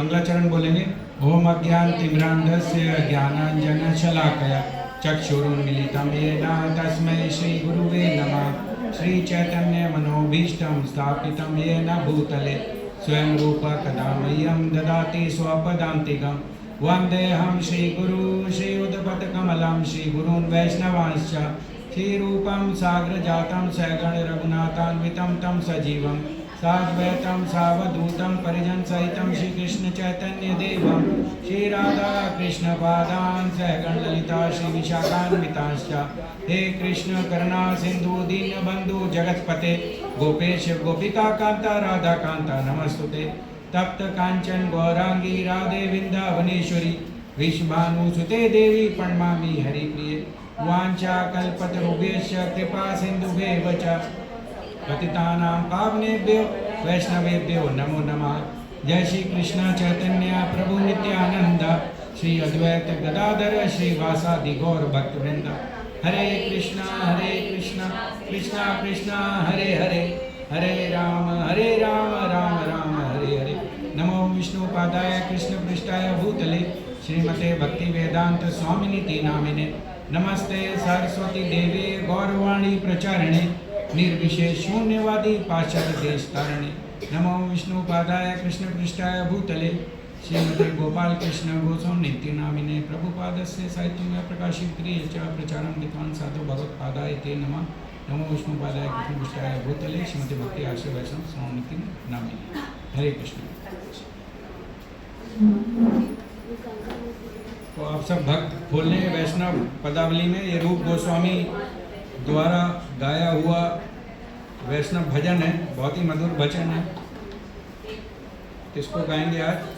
मंगलाचरण बोलेंगे। ओम अज्ञानतिमिरान्धस्य ज्ञानाञ्जनशलाकया चक्षुरुन्मीलितं येन तस्मै श्रीगुरुवे नमः। श्रीचैतन्यमनोभीष्टं स्थापितं येन भूतले स्वयं रूप कदा मह्यं ददाति स्वपदान्तिकं। वन्देऽहं श्रीगुरू श्रीयुतपथकमलं श्रीगुरून् वैष्णवांश्च श्रीरूपं साग्रजातं सगण रघुनाथान्वितं तं सजीवं साद्वैतं सावधूतं परिजनसहितं श्रीकृष्ण चैतन्य देवं श्रीराधा कृष्ण पादान् सगण ललिता श्रीविशाखान्वितांश्च। हे कृष्ण करुणा सिंधु दीनबंधु जगत्पते गोपेश गोपिका कांता राधा कांता नमस्तुते। तप्त कांचन गौरांगी राधे वृंदावनेश्वरी विश्वानुसुते देवी प्रणमामि हरिप्रिये। वाञ्छा कल्पतरुभ्यश्च कृपा सिन्धुभ्येव च पतितानां पावनेभ्यो वैष्णवेभ्यो नमो नमः। जय श्री कृष्ण चैतन्य प्रभु नित्यानंद श्री अद्वैत गदाधर श्रीवासादि गौर भक्तवृंद। हरे कृष्णा कृष्णा कृष्णा हरे हरे हरे राम राम राम हरे हरे। नमो विष्णुपादाय कृष्ण पृष्ठाय भूतले श्रीमते भक्ति वेदांत स्वामिनीति नामिने। नमस्ते सरस्वती देवी गौरवाणी प्रचारिणे निर्विशेष शून्यवादी पाश्चात्य देश तारिणे। नमो विष्णुपादाय कृष्ण पृष्ठाय भूतले श्रीमते गोपाल कृष्ण गोस्वामी नामिने। प्रभुपादस्य साहित्यमय प्रकाशित क्रिय च प्रचारं विद्वान् साधु भगवत्पादाय ते नमः। नमो विष्णुपादाय कृष्ण पृष्ठाय भूतले श्रीमते भक्ति आश्रय वैष्णव स्वामी नामिने। हरे कृष्ण। तो आप सब भक्त बोलने वैष्णव पदावली में ये रूप गोस्वामी द्वारा गाया हुआ वैष्णव भजन है, बहुत ही मधुर भजन है। किसको गाएंगे आज?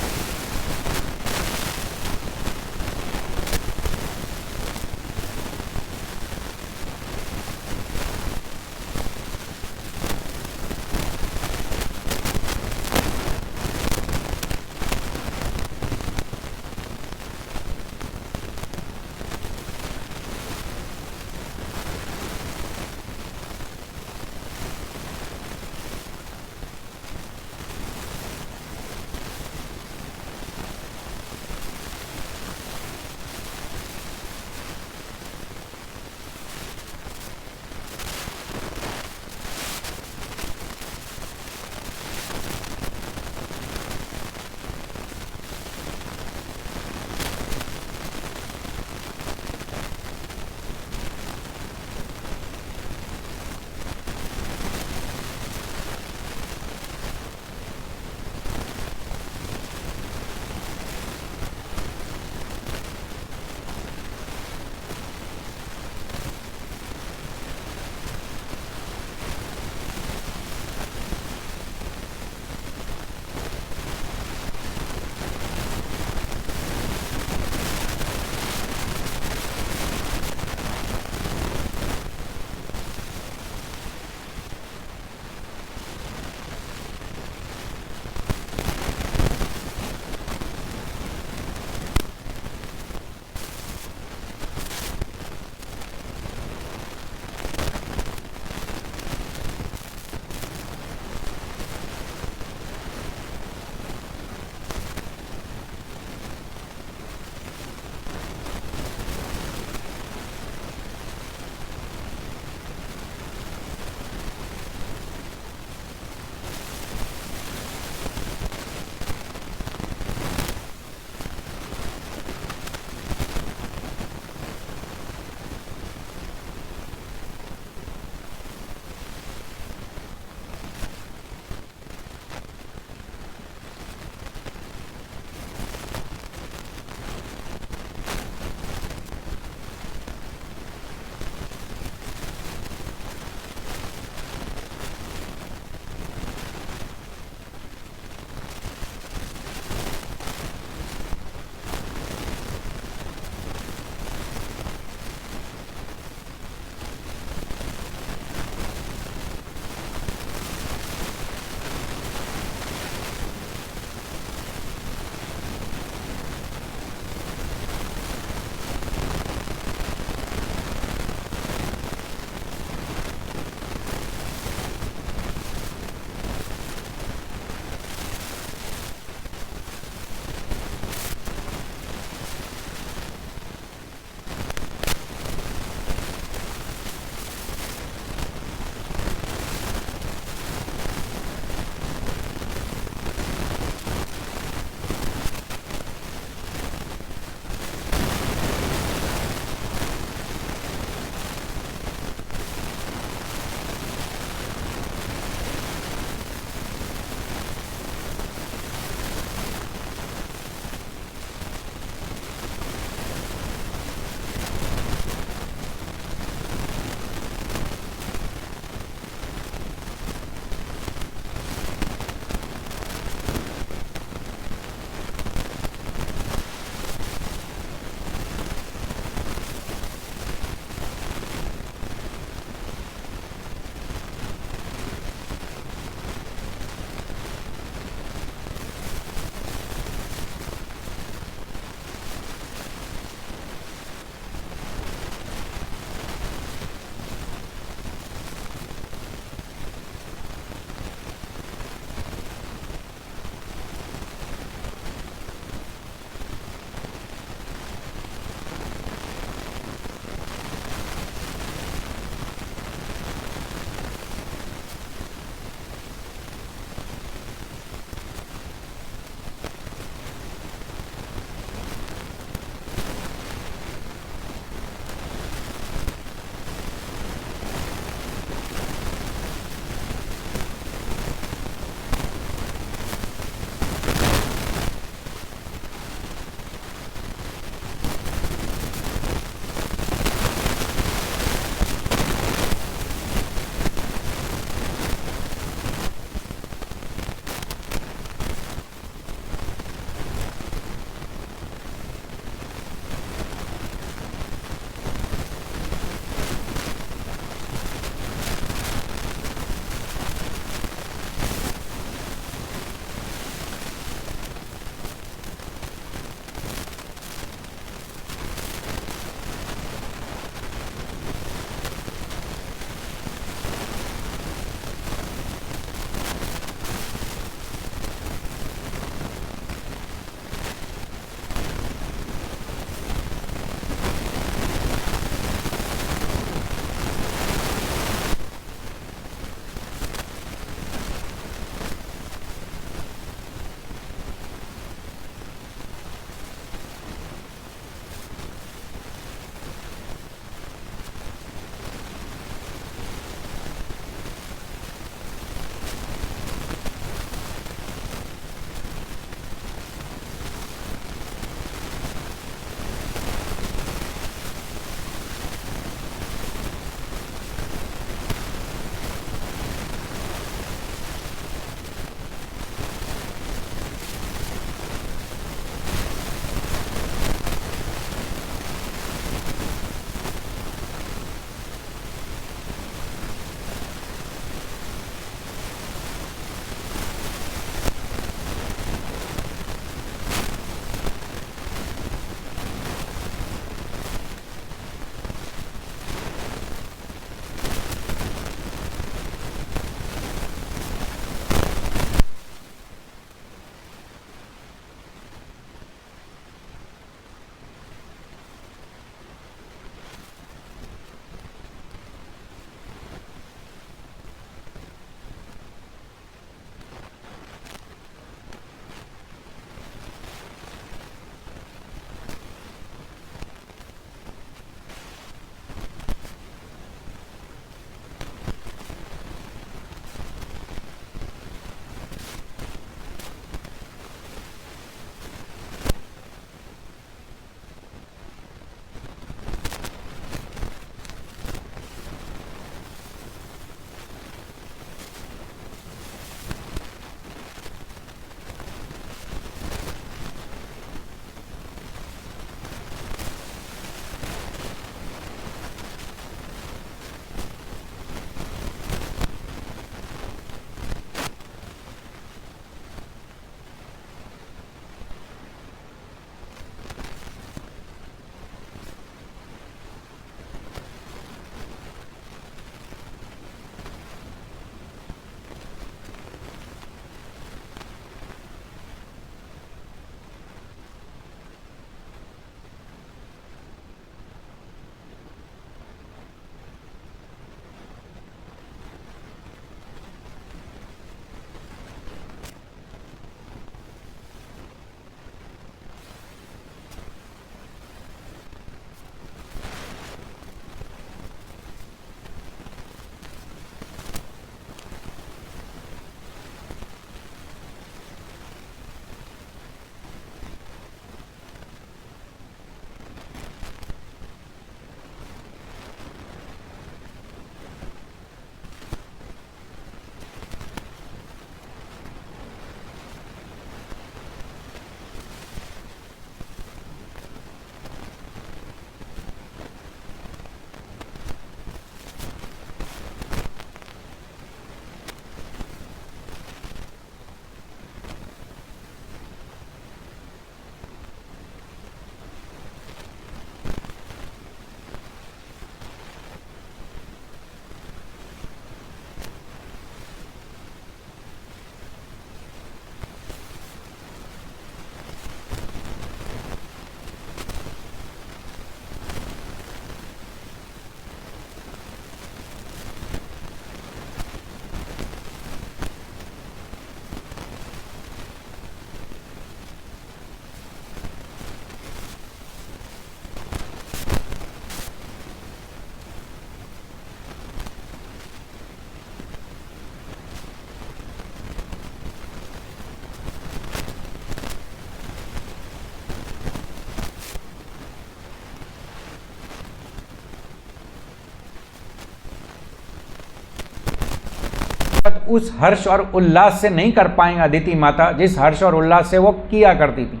स्वागत उस हर्ष और उल्लास से नहीं कर पाएंगे अदिति माता जिस हर्ष और उल्लास से वो किया करती थी।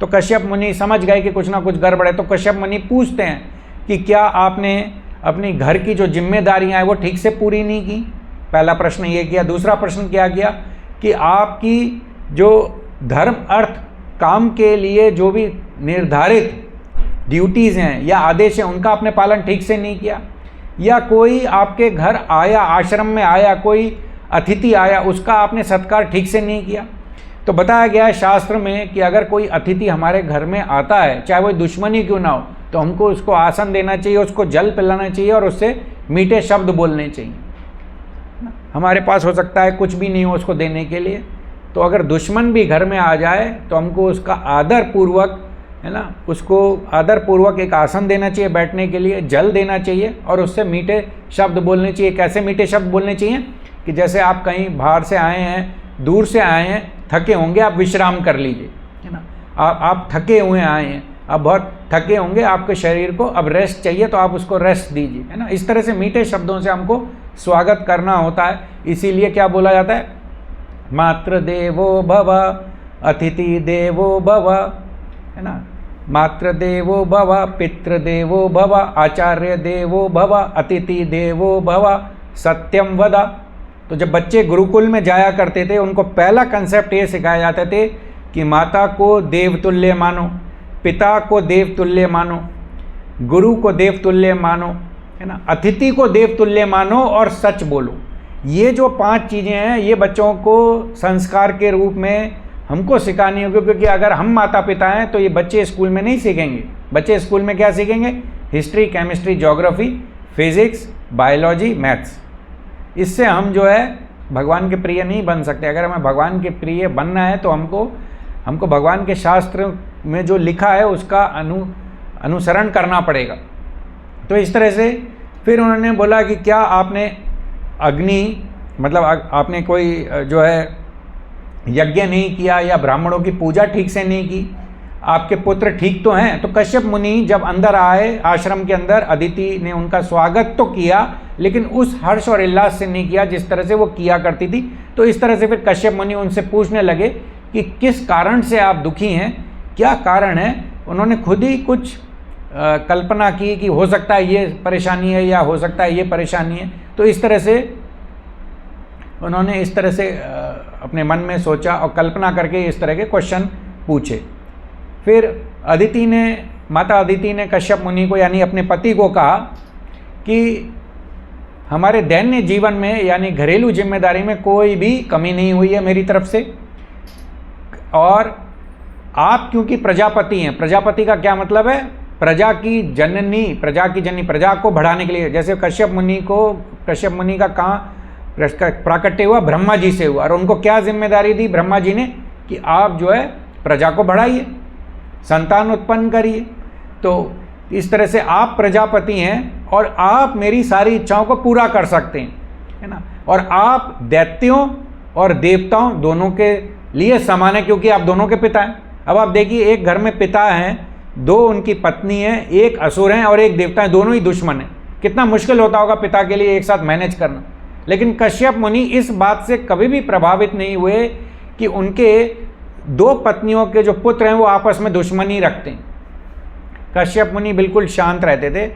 तो कश्यप मुनि समझ गए कि कुछ ना कुछ गड़बड़ है। तो कश्यप मुनि पूछते हैं कि क्या आपने अपनी घर की जो जिम्मेदारियां हैं वो ठीक से पूरी नहीं की? पहला प्रश्न ये किया। दूसरा प्रश्न क्या किया कि आपकी जो धर्म अर्थ काम के लिए जो भी निर्धारित ड्यूटीज़ हैं या आदेश हैं उनका आपने पालन ठीक से नहीं किया, या कोई आपके घर आया, आश्रम में आया, कोई अतिथि आया, उसका आपने सत्कार ठीक से नहीं किया। तो बताया गया है शास्त्र में कि अगर कोई अतिथि हमारे घर में आता है, चाहे वो दुश्मनी क्यों ना हो, तो हमको उसको आसन देना चाहिए, उसको जल पिलाना चाहिए और उससे मीठे शब्द बोलने चाहिए। हमारे पास हो सकता है कुछ भी नहीं हो उसको देने के लिए, तो अगर दुश्मन भी घर में आ जाए तो हमको उसका आदर पूर्वक, है ना, उसको आदर पूर्वक एक आसन देना चाहिए बैठने के लिए, जल देना चाहिए और उससे मीठे शब्द बोलने चाहिए। कैसे मीठे शब्द बोलने चाहिए कि जैसे आप कहीं बाहर से आए हैं, दूर से आए हैं, थके होंगे, आप विश्राम कर लीजिए, है ना। आप थके हुए आए हैं, आप बहुत थके होंगे, आपके शरीर को अब रेस्ट चाहिए तो आप उसको रेस्ट दीजिए, है ना। इस तरह से मीठे शब्दों से हमको स्वागत करना होता है। इसीलिए क्या बोला जाता है, मातृ देवो भव अतिथि देवो भव, है ना। मातृ देवो भव, पितृ देवो भव, आचार्य देवो भव, अतिथि देवो भव, सत्यम वद। तो जब बच्चे गुरुकुल में जाया करते थे उनको पहला कंसेप्ट ये सिखाया जाते थे कि माता को देवतुल्य मानो, पिता को देवतुल्य मानो, गुरु को देवतुल्य मानो, है ना, अतिथि को देवतुल्य मानो और सच बोलो। ये जो 5 चीज़ें हैं ये बच्चों को संस्कार के रूप में हमको सिखानी होगी, क्योंकि अगर हम माता पिता हैं तो ये बच्चे स्कूल में नहीं सीखेंगे। बच्चे स्कूल में क्या सीखेंगे? History, chemistry, geography, physics, biology, maths. इससे हम जो है भगवान के प्रिय नहीं बन सकते। अगर हमें भगवान के प्रिय बनना है तो हमको भगवान के शास्त्र में जो लिखा है उसका अनुसरण करना पड़ेगा। तो इस तरह से फिर उन्होंने बोला कि क्या आपने अग्नि, मतलब आपने कोई जो है यज्ञ नहीं किया या ब्राह्मणों की पूजा ठीक से नहीं की, आपके पुत्र ठीक तो हैं? तो कश्यप मुनि जब अंदर आए आश्रम के अंदर, अदिति ने उनका स्वागत तो किया लेकिन उस हर्ष और उल्लास से नहीं किया जिस तरह से वो किया करती थी। तो इस तरह से फिर कश्यप मुनि उनसे पूछने लगे कि किस कारण से आप दुखी हैं, क्या कारण है। उन्होंने खुद ही कुछ कल्पना की कि हो सकता है ये परेशानी है या हो सकता है ये परेशानी है। तो इस तरह से उन्होंने अपने मन में सोचा और कल्पना करके इस तरह के क्वेश्चन पूछे। फिर माता अदिति ने कश्यप मुनि को यानी अपने पति को कहा कि हमारे दैन्य जीवन में यानी घरेलू जिम्मेदारी में कोई भी कमी नहीं हुई है मेरी तरफ से, और आप क्योंकि प्रजापति हैं, प्रजापति का क्या मतलब है? प्रजा की जननी, प्रजा को बढ़ाने के लिए। जैसे कश्यप मुनि का कहाँ प्राकट्य हुआ? ब्रह्मा जी से हुआ, और उनको क्या जिम्मेदारी दी ब्रह्मा जी ने कि आप जो है प्रजा को बढ़ाइए, संतान उत्पन्न करिए। तो इस तरह से आप प्रजापति हैं और आप मेरी सारी इच्छाओं को पूरा कर सकते हैं, है ना। और आप दैत्यों और देवताओं दोनों के लिए समान है क्योंकि आप दोनों के पिता हैं। अब आप देखिए, एक घर में पिता हैं, 2 उनकी पत्नी हैं, एक असुर हैं और एक देवता है, दोनों ही दुश्मन हैं। कितना मुश्किल होता होगा पिता के लिए एक साथ मैनेज करना। लेकिन कश्यप मुनि इस बात से कभी भी प्रभावित नहीं हुए कि उनके 2 पत्नियों के जो पुत्र हैं वो आपस में दुश्मनी रखते हैं। कश्यप मुनि बिल्कुल शांत रहते थे,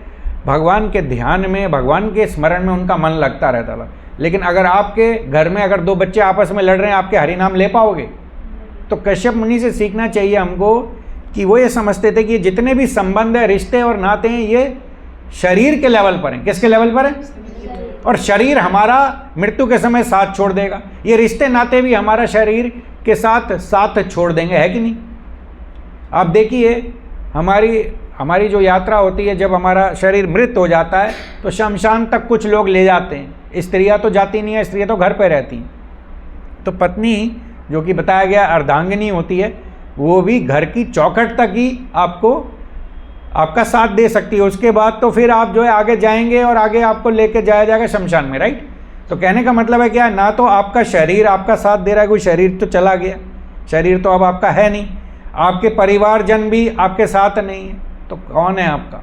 भगवान के ध्यान में, भगवान के स्मरण में उनका मन लगता रहता था। लेकिन अगर आपके घर में अगर 2 बच्चे आपस में लड़ रहे हैं, आपके हरिनाम ले पाओगे? तो कश्यप मुनि से सीखना चाहिए हमको कि वो ये समझते थे कि जितने भी संबंध है, रिश्ते और नाते हैं, ये शरीर के लेवल पर हैं। किसके लेवल पर है? और शरीर हमारा मृत्यु के समय साथ छोड़ देगा, ये रिश्ते नाते भी हमारा शरीर के साथ छोड़ देंगे, है कि नहीं? आप देखिए, हमारी जो यात्रा होती है, जब हमारा शरीर मृत हो जाता है तो शमशान तक कुछ लोग ले जाते हैं। स्त्रियां तो जाती नहीं है, स्त्रियां तो घर पर रहती हैं। तो पत्नी, जो कि बताया गया अर्धांगिनी होती है, वो भी घर की चौखट तक ही आपका साथ दे सकती है। उसके बाद तो फिर आप जो है आगे जाएंगे और आगे आपको लेके जाया जाएगा शमशान में, राइट। तो कहने का मतलब है क्या? ना तो आपका शरीर आपका साथ दे रहा है, कोई शरीर तो चला गया, शरीर तो अब आपका है नहीं, आपके परिवारजन भी आपके साथ नहीं है, तो कौन है आपका?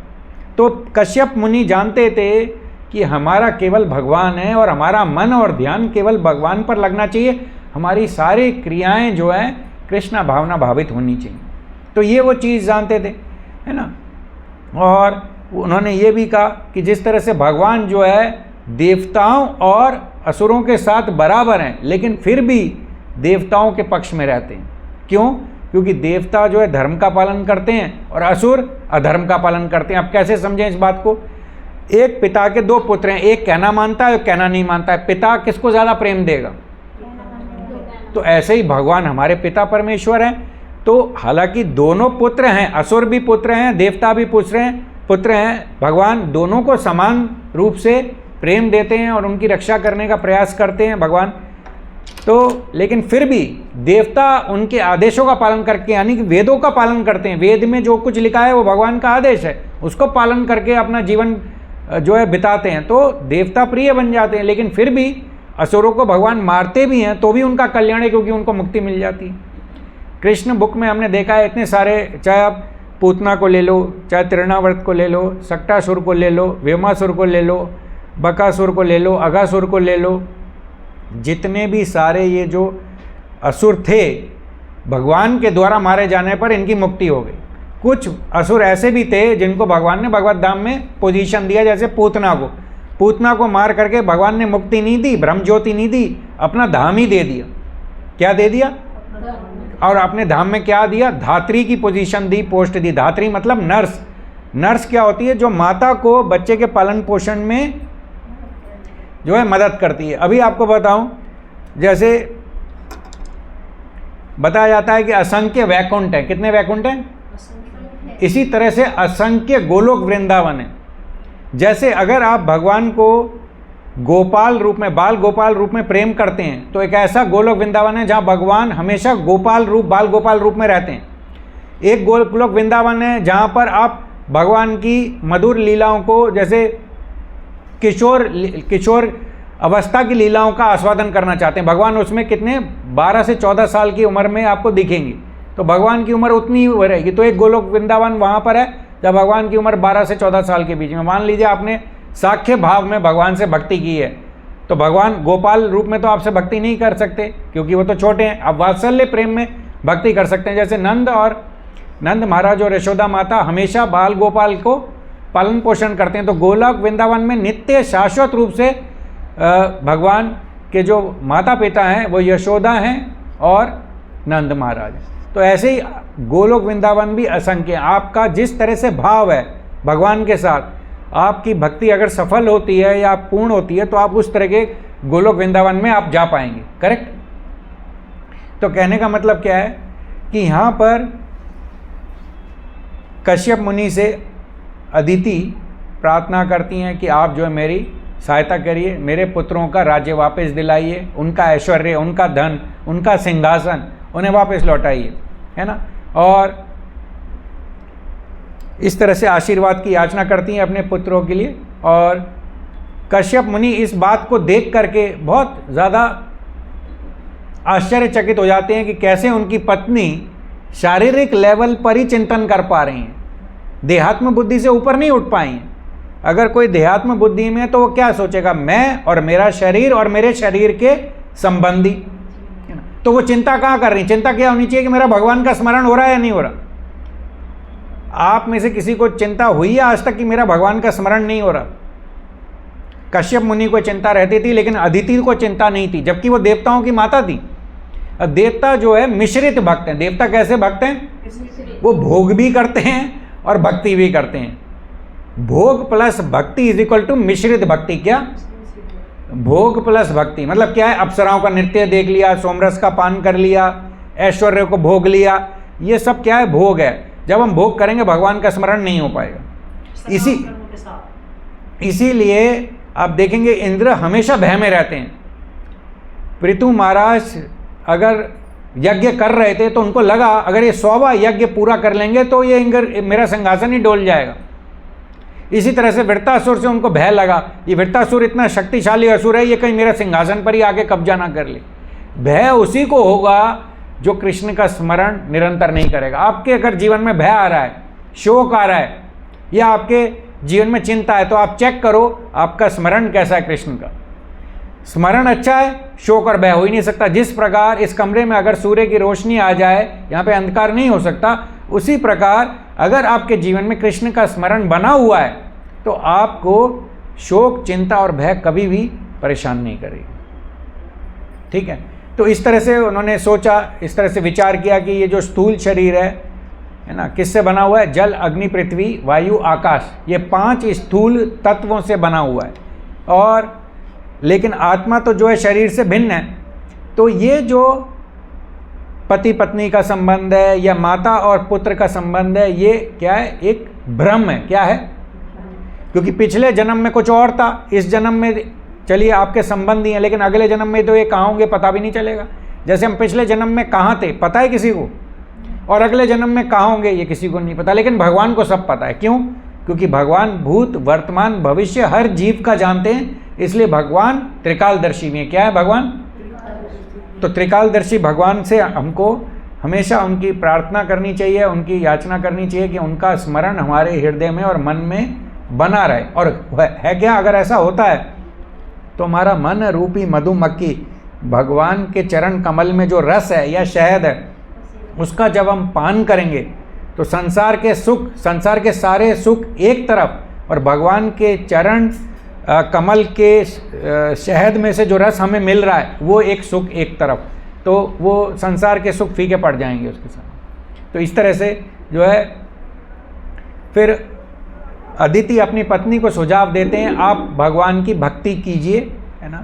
तो कश्यप मुनि जानते थे कि हमारा केवल भगवान है और हमारा मन और ध्यान केवल भगवान पर लगना चाहिए, हमारी सारी क्रियाएं जो हैं कृष्ण भावना भावित होनी चाहिए। तो ये वो चीज़ जानते थे, है ना। और उन्होंने ये भी कहा कि जिस तरह से भगवान जो है देवताओं और असुरों के साथ बराबर हैं, लेकिन फिर भी देवताओं के पक्ष में रहते हैं। क्यों? क्योंकि देवता जो है धर्म का पालन करते हैं और असुर अधर्म का पालन करते हैं। अब कैसे समझें इस बात को? एक पिता के दो पुत्र हैं, एक कहना मानता है, एक कहना नहीं मानता है। पिता किसको ज़्यादा प्रेम देगा? तो ऐसे ही भगवान हमारे पिता परमेश्वर हैं। तो हालांकि दोनों पुत्र हैं, असुर भी पुत्र हैं, देवता भी पुत्र हैं, भगवान दोनों को समान रूप से प्रेम देते हैं और उनकी रक्षा करने का प्रयास करते हैं भगवान। तो लेकिन फिर भी देवता उनके आदेशों का पालन करके, यानी कि वेदों का पालन करते हैं। वेद में जो कुछ लिखा है वो भगवान का आदेश है, उसको पालन करके अपना जीवन जो है बिताते हैं, तो देवता प्रिय बन जाते हैं। लेकिन फिर भी असुरों को भगवान मारते भी हैं तो भी उनका कल्याण है, क्योंकि उनको मुक्ति मिल जाती है। कृष्ण बुक में हमने देखा है इतने सारे, चाहे आप पूतना को ले लो, चाहे तृणावर्त को ले लो, सक्टासुर को ले लो, व्योमासुर को ले लो, बकासुर को ले लो, अघासुर को ले लो, जितने भी सारे ये जो असुर थे भगवान के द्वारा मारे जाने पर इनकी मुक्ति हो गई। कुछ असुर ऐसे भी थे जिनको भगवान ने भगवत धाम में पोजीशन दिया, जैसे पूतना को मार करके भगवान ने मुक्ति नहीं दी, ब्रह्म ज्योति नहीं दी, अपना धाम ही दे दिया। क्या दे दिया? और अपने धाम में क्या दिया? धात्री की पोजीशन दी, पोस्ट दी। धात्री मतलब नर्स। नर्स क्या होती है? जो माता को बच्चे के पालन पोषण में जो है मदद करती है। अभी आपको बताऊं, जैसे बताया जाता है कि असंख्य वैकुंठ है। कितने वैकुंठ हैं? इसी तरह से असंख्य गोलोक वृंदावन है। जैसे अगर आप भगवान को गोपाल रूप में, बाल गोपाल रूप में प्रेम करते हैं, तो एक ऐसा गोलोक वृंदावन है जहाँ भगवान हमेशा गोपाल रूप, बाल गोपाल रूप में रहते हैं। एक गोलोक वृंदावन है जहाँ पर आप भगवान की मधुर लीलाओं को, जैसे किशोर अवस्था की लीलाओं का आस्वादन करना चाहते हैं। भगवान उसमें कितने 12 से 14 साल की उम्र में आपको दिखेंगे, तो भगवान की उम्र उतनी ही रहेगी। तो एक गोलोक वृंदावन वहाँ पर है जब भगवान की उम्र 12 से 14 साल के बीच में। मान लीजिए आपने साख्य भाव में भगवान से भक्ति की है, तो भगवान गोपाल रूप में तो आपसे भक्ति नहीं कर सकते क्योंकि वो तो छोटे हैं। आप वात्सल्य प्रेम में भक्ति कर सकते हैं। जैसे नंद महाराज और यशोदा माता हमेशा बाल गोपाल को पालन पोषण करते हैं। तो गोलोक वृंदावन में नित्य शाश्वत रूप से भगवान के जो माता पिता हैं वो यशोदा हैं और नंद महाराज। तो ऐसे ही गोलोक वृंदावन भी असंख्य है। आपका जिस तरह से भाव है भगवान के साथ, आपकी भक्ति अगर सफल होती है या पूर्ण होती है, तो आप उस तरह के गोलोक वृंदावन में आप जा पाएंगे। करेक्ट? तो कहने का मतलब क्या है कि यहाँ पर कश्यप मुनि से अदिति प्रार्थना करती हैं कि आप जो है मेरी सहायता करिए, मेरे पुत्रों का राज्य वापस दिलाइए, उनका ऐश्वर्य, उनका धन, उनका सिंहासन उन्हें वापस लौटाइए, है ना। और इस तरह से आशीर्वाद की याचना करती हैं अपने पुत्रों के लिए। और कश्यप मुनि इस बात को देख करके बहुत ज़्यादा आश्चर्यचकित हो जाते हैं कि कैसे उनकी पत्नी शारीरिक लेवल पर ही चिंतन कर पा रही हैं, देहात्म बुद्धि से ऊपर नहीं उठ पाई हैं। अगर कोई देहात्म बुद्धि में, तो वो क्या सोचेगा? मैं और मेरा शरीर और मेरे शरीर के संबंधी, तो वो चिंता कहाँ कर रही? चिंता क्या होनी चाहिए कि मेरा भगवान का स्मरण हो रहा है या नहीं हो रहा। आप में से किसी को चिंता हुई है आज तक कि मेरा भगवान का स्मरण नहीं हो रहा? कश्यप मुनि को चिंता रहती थी, लेकिन अदिति को चिंता नहीं थी, जबकि वो देवताओं की माता थी। देवता जो है मिश्रित भक्त हैं। देवता कैसे भक्त हैं? वो भोग भी करते हैं और भक्ति भी करते हैं। भोग प्लस भक्ति इज इक्वल टू मिश्रित भक्ति। क्या? भोग प्लस भक्ति मतलब क्या है? अप्सराओं का नृत्य देख लिया, सोमरस का पान कर लिया, ऐश्वर्य को भोग लिया, ये सब क्या है? भोग है। जब हम भोग करेंगे भगवान का स्मरण नहीं हो पाएगा। इसीलिए आप देखेंगे इंद्र हमेशा भय में रहते हैं। पृथु महाराज अगर यज्ञ कर रहे थे तो उनको लगा अगर ये 100वां यज्ञ पूरा कर लेंगे तो ये इंद्र मेरा सिंहासन ही डोल जाएगा। इसी तरह से वृत्तासुर से उनको भय लगा, ये वृत्तासुर इतना शक्तिशाली असुर है, ये कहीं मेरा सिंहासन पर ही आके कब्जा ना कर ले। भय उसी को होगा जो कृष्ण का स्मरण निरंतर नहीं करेगा। आपके अगर जीवन में भय आ रहा है, शोक आ रहा है, या आपके जीवन में चिंता है, तो आप चेक करो आपका स्मरण कैसा है कृष्ण का। स्मरण अच्छा है, शोक और भय हो ही नहीं सकता। जिस प्रकार इस कमरे में अगर सूर्य की रोशनी आ जाए, यहाँ पे अंधकार नहीं हो सकता, उसी प्रकार अगर आपके जीवन में कृष्ण का स्मरण बना हुआ है तो आपको शोक, चिंता और भय कभी भी परेशान नहीं करेगी। ठीक है, तो इस तरह से उन्होंने सोचा, इस तरह से विचार किया कि ये जो स्थूल शरीर है ना, किससे बना हुआ है? जल, अग्नि, पृथ्वी, वायु, आकाश, ये 5 स्थूल तत्वों से बना हुआ है। और लेकिन आत्मा तो जो है शरीर से भिन्न है। तो ये जो पति पत्नी का संबंध है या माता और पुत्र का संबंध है, ये क्या है? एक भ्रम है। क्या है? क्योंकि पिछले जन्म में कुछ और था, इस जन्म में चलिए आपके संबंध ही हैं, लेकिन अगले जन्म में तो ये कहाँ होंगे पता भी नहीं चलेगा। जैसे हम पिछले जन्म में कहाँ थे पता है किसी को, और अगले जन्म में कहाँ होंगे ये किसी को नहीं पता, लेकिन भगवान को सब पता है। क्यों? क्योंकि भगवान भूत, वर्तमान, भविष्य हर जीव का जानते हैं, इसलिए भगवान त्रिकालदर्शी भी है। क्या है भगवान? तो त्रिकालदर्शी भगवान से हमको हमेशा उनकी प्रार्थना करनी चाहिए, उनकी याचना करनी चाहिए कि उनका स्मरण हमारे हृदय में और मन में बना रहे। और है क्या, अगर ऐसा होता है तो हमारा मन रूपी मधुमक्खी, भगवान के चरण कमल में जो रस है या शहद है, उसका जब हम पान करेंगे तो संसार के सुख, संसार के सारे सुख एक तरफ, और भगवान के चरण कमल के शहद में से जो रस हमें मिल रहा है वो एक सुख एक तरफ, तो वो संसार के सुख फीके पड़ जाएंगे उसके साथ। तो इस तरह से जो है फिर अदिति अपनी पत्नी को सुझाव देते हैं, आप भगवान की भक्ति कीजिए, है ना,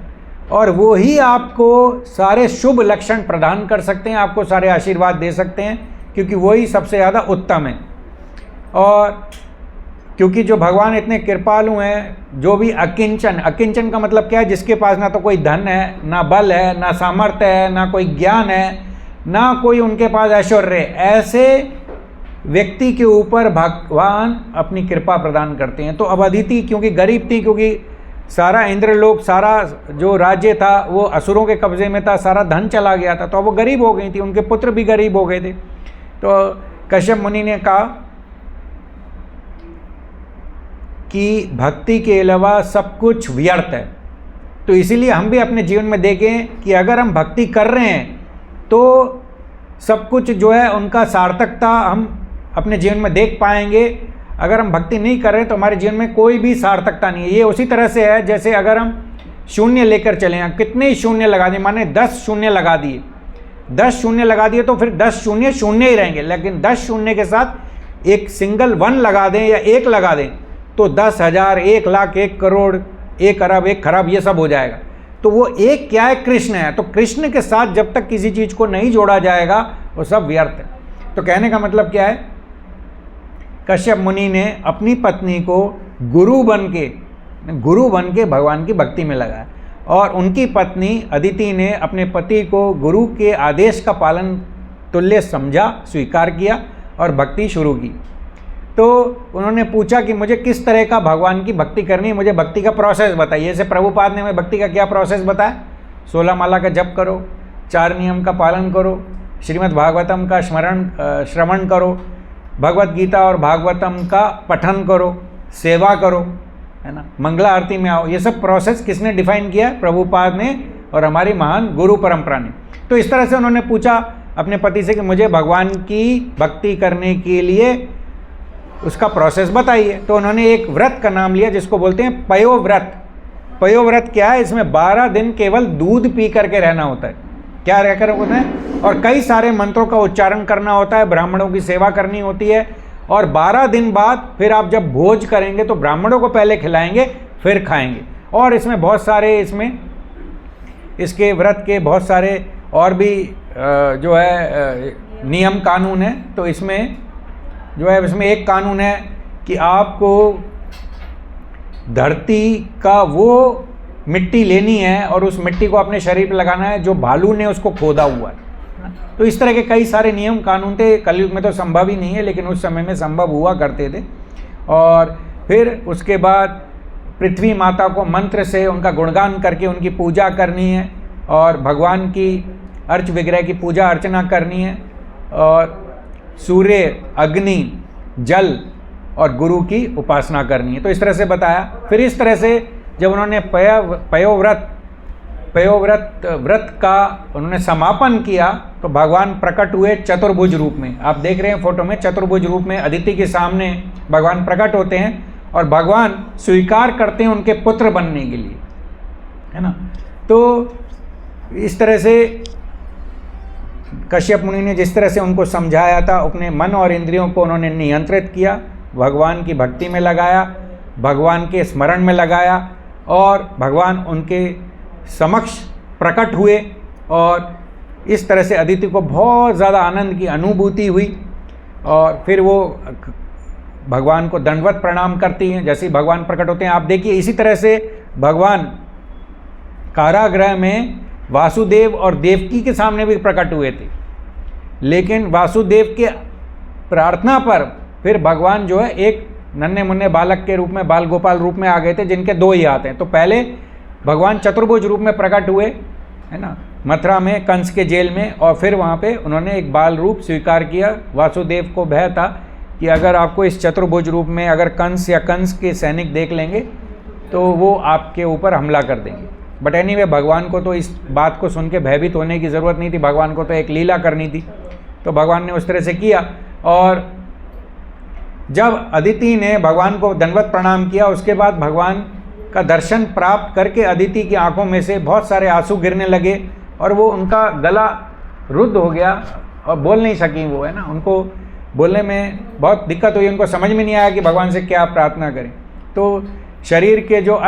और वो ही आपको सारे शुभ लक्षण प्रदान कर सकते हैं, आपको सारे आशीर्वाद दे सकते हैं, क्योंकि वही सबसे ज़्यादा उत्तम है। और क्योंकि जो भगवान इतने कृपालु हैं, जो भी अकिंचन, अकिंचन का मतलब क्या है? जिसके पास ना तो कोई धन है, ना बल है, ना सामर्थ्य है, ना कोई ज्ञान है, ना कोई उनके पास ऐश्वर्य है, ऐसे व्यक्ति के ऊपर भगवान अपनी कृपा प्रदान करते हैं। तो अब अदिति क्योंकि गरीब थी, क्योंकि सारा इंद्रलोक, सारा जो राज्य था वो असुरों के कब्जे में था, सारा धन चला गया था, तो वो गरीब हो गई थी, उनके पुत्र भी गरीब हो गए थे। तो कश्यप मुनि ने कहा कि भक्ति के अलावा सब कुछ व्यर्थ है। तो इसीलिए हम भी अपने जीवन में देखें कि अगर हम भक्ति कर रहे हैं तो सब कुछ जो है उनका सार्थकता हम अपने जीवन में देख पाएंगे। अगर हम भक्ति नहीं कर रहे तो हमारे जीवन में कोई भी सार्थकता नहीं है। ये उसी तरह से है जैसे अगर हम शून्य लेकर चले, कितने ही शून्य लगा दिए, माने 10 शून्य लगा दिए, 10 शून्य लगा दिए तो फिर 10 शून्य शून्य ही रहेंगे, लेकिन 10 शून्य के साथ एक सिंगल 1 लगा दें या 1 लगा दें तो 10,000, 1 लाख, 1 करोड़, 1 अरब, 1 खरब, ये सब हो जाएगा। तो वो एक क्या है? कृष्ण है। तो कृष्ण के साथ जब तक किसी चीज़ को नहीं जोड़ा जाएगा वो सब व्यर्थ है। तो कहने का मतलब क्या है? कश्यप मुनि ने अपनी पत्नी को गुरु बन के भगवान की भक्ति में लगाया, और उनकी पत्नी अदिति ने अपने पति को गुरु के आदेश का पालन तुल्य समझा, स्वीकार किया और भक्ति शुरू की। तो उन्होंने पूछा कि मुझे किस तरह का भगवान की भक्ति करनी है, मुझे भक्ति का प्रोसेस बताइए। जैसे प्रभुपाद ने हमें भक्ति का क्या प्रोसेस बताया? 16 माला का जप करो, 4 नियम का पालन करो, श्रीमद् भागवतम का श्रवण करो, भगवत गीता और भागवतम का पठन करो, सेवा करो, है ना, मंगला आरती में आओ। ये सब प्रोसेस किसने डिफाइन किया? प्रभुपाद ने और हमारी महान गुरु परंपरा ने। तो इस तरह से उन्होंने पूछा अपने पति से कि मुझे भगवान की भक्ति करने के लिए उसका प्रोसेस बताइए। तो उन्होंने एक व्रत का नाम लिया जिसको बोलते हैं पयोव्रत। पयोव्रत क्या है? इसमें 12 दिन केवल दूध पी करके रहना होता है। क्या रहकर होता है? और कई सारे मंत्रों का उच्चारण करना होता है, ब्राह्मणों की सेवा करनी होती है, और 12 दिन बाद फिर आप जब भोज करेंगे तो ब्राह्मणों को पहले खिलाएंगे फिर खाएंगे। और इसमें बहुत सारे इसके व्रत के बहुत सारे और भी जो है नियम कानून है। तो इसमें जो है इसमें एक कानून है कि आपको धरती का वो मिट्टी लेनी है और उस मिट्टी को अपने शरीर पर लगाना है जो भालू ने उसको खोदा हुआ है। तो इस तरह के कई सारे नियम कानून थे। कलयुग में तो संभव ही नहीं है, लेकिन उस समय में संभव हुआ करते थे। और फिर उसके बाद पृथ्वी माता को मंत्र से उनका गुणगान करके उनकी पूजा करनी है, और भगवान की अर्च विग्रह की पूजा अर्चना करनी है, और सूर्य, अग्नि, जल और गुरु की उपासना करनी है। तो इस तरह से बताया। फिर इस तरह से जब उन्होंने व्रत का उन्होंने समापन किया तो भगवान प्रकट हुए चतुर्भुज रूप में। आप देख रहे हैं फोटो में, चतुर्भुज रूप में अदिति के सामने भगवान प्रकट होते हैं और भगवान स्वीकार करते हैं उनके पुत्र बनने के लिए, है ना। तो इस तरह से कश्यप मुनि ने जिस तरह से उनको समझाया था, अपने मन और इंद्रियों को उन्होंने नियंत्रित किया, भगवान की भक्ति में लगाया, भगवान के स्मरण में लगाया और भगवान उनके समक्ष प्रकट हुए और इस तरह से अदिति को बहुत ज़्यादा आनंद की अनुभूति हुई। और फिर वो भगवान को दंडवत प्रणाम करती हैं जैसे ही भगवान प्रकट होते हैं। आप देखिए इसी तरह से भगवान कारागृह में वासुदेव और देवकी के सामने भी प्रकट हुए थे, लेकिन वासुदेव के प्रार्थना पर फिर भगवान जो है एक नन्हे मुन्ने बालक के रूप में, बाल गोपाल रूप में आ गए थे, जिनके 2 ही हाथ हैं। तो पहले भगवान चतुर्भुज रूप में प्रकट हुए, है ना, मथुरा में कंस के जेल में, और फिर वहाँ पे उन्होंने एक बाल रूप स्वीकार किया। वासुदेव को भय था कि अगर आपको इस चतुर्भुज रूप में अगर कंस या कंस के सैनिक देख लेंगे तो वो आपके ऊपर हमला कर देंगे। बट एनीवे भगवान को तो इस बात को सुन के भयभीत होने की ज़रूरत नहीं थी, भगवान को तो एक लीला करनी थी। तो भगवान ने उस तरह से किया और जब अदिति ने भगवान को दंडवत प्रणाम किया उसके बाद भगवान का दर्शन प्राप्त करके अदिति की आंखों में से बहुत सारे आंसू गिरने लगे और वो उनका गला रुद्ध हो गया और बोल नहीं सकी वो, है ना। उनको बोलने में बहुत दिक्कत हुई, उनको समझ में नहीं आया कि भगवान से क्या प्रार्थना करें। तो शरीर के जो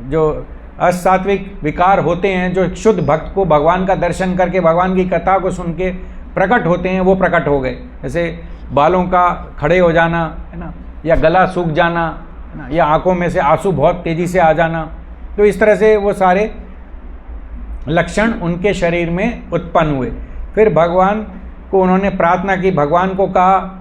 जो अष्ट सात्विक विकार होते हैं, जो शुद्ध भक्त को भगवान का दर्शन करके भगवान की कथा को सुन के प्रकट होते हैं, वो प्रकट हो गए। जैसे बालों का खड़े हो जाना, है ना, या गला सूख जाना, है ना, या आंखों में से आंसू बहुत तेज़ी से आ जाना। तो इस तरह से वो सारे लक्षण उनके शरीर में उत्पन्न हुए। फिर भगवान को उन्होंने प्रार्थना की, भगवान को कहा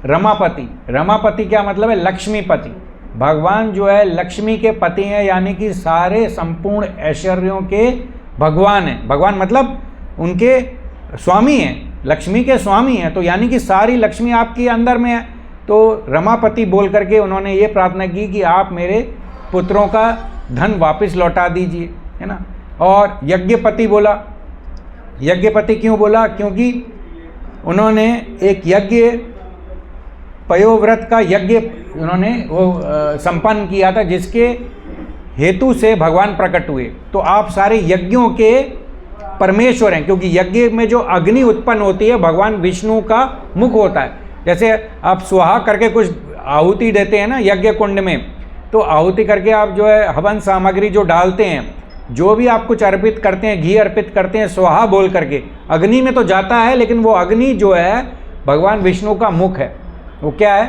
रमापति। रमापति क्या मतलब है? लक्ष्मीपति। भगवान जो है लक्ष्मी के पति हैं, यानी कि सारे संपूर्ण ऐश्वर्यों के भगवान हैं। भगवान मतलब उनके स्वामी हैं, लक्ष्मी के स्वामी हैं, तो यानी कि सारी लक्ष्मी आपके अंदर में है। तो रमापति बोल करके उन्होंने ये प्रार्थना की कि आप मेरे पुत्रों का धन वापस लौटा दीजिए, है ना। और यज्ञपति बोला। यज्ञपति क्यों बोला? क्योंकि उन्होंने एक यज्ञ, पयोव्रत का यज्ञ उन्होंने वो संपन्न किया था, जिसके हेतु से भगवान प्रकट हुए। तो आप सारे यज्ञों के परमेश्वर हैं, क्योंकि यज्ञ में जो अग्नि उत्पन्न होती है भगवान विष्णु का मुख होता है। जैसे आप स्वाहा करके कुछ आहुति देते हैं ना यज्ञ कुंड में, तो आहुति करके आप जो है हवन सामग्री जो डालते हैं, जो भी आप कुछ अर्पित करते हैं, घी अर्पित करते हैं स्वाहा बोल करके, अग्नि में तो जाता है, लेकिन वो अग्नि जो है भगवान विष्णु का मुख है। वो क्या है?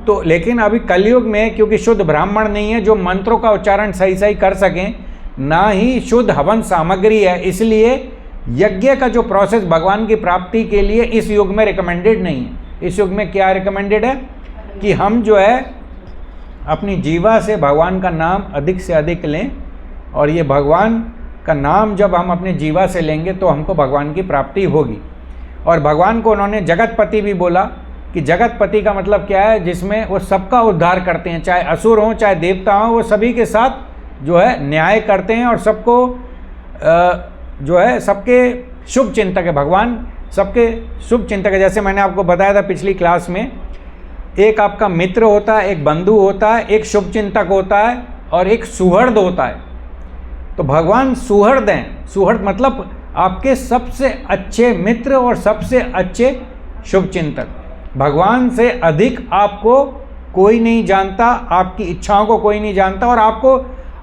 तो लेकिन अभी कलयुग में क्योंकि शुद्ध ब्राह्मण नहीं है जो मंत्रों का उच्चारण सही सही कर सकें, ना ही शुद्ध हवन सामग्री है, इसलिए यज्ञ का जो प्रोसेस भगवान की प्राप्ति के लिए इस युग में रिकमेंडेड नहीं है। इस युग में क्या रिकमेंडेड है कि हम जो है अपनी जीवा से भगवान का नाम अधिक से अधिक लें, और ये भगवान का नाम जब हम अपने जीवा से लेंगे तो हमको भगवान की प्राप्ति होगी। और भगवान को उन्होंने जगतपति भी बोला कि जगतपति का मतलब क्या है? जिसमें वो सबका उद्धार करते हैं, चाहे असुर हों चाहे देवता हों, वो सभी के साथ जो है न्याय करते हैं और सबको जो है सबके शुभ चिंतक है। भगवान सबके शुभ चिंतक है। जैसे मैंने आपको बताया था पिछली क्लास में, एक आपका मित्र होता है, एक बंधु होता है, एक शुभ चिंतक होता है और एक सुहृद होता है। तो भगवान सुहृद हैं। सुहृद मतलब आपके सबसे अच्छे मित्र और सबसे अच्छे शुभ चिंतक। भगवान से अधिक आपको कोई नहीं जानता, आपकी इच्छाओं को कोई नहीं जानता, और आपको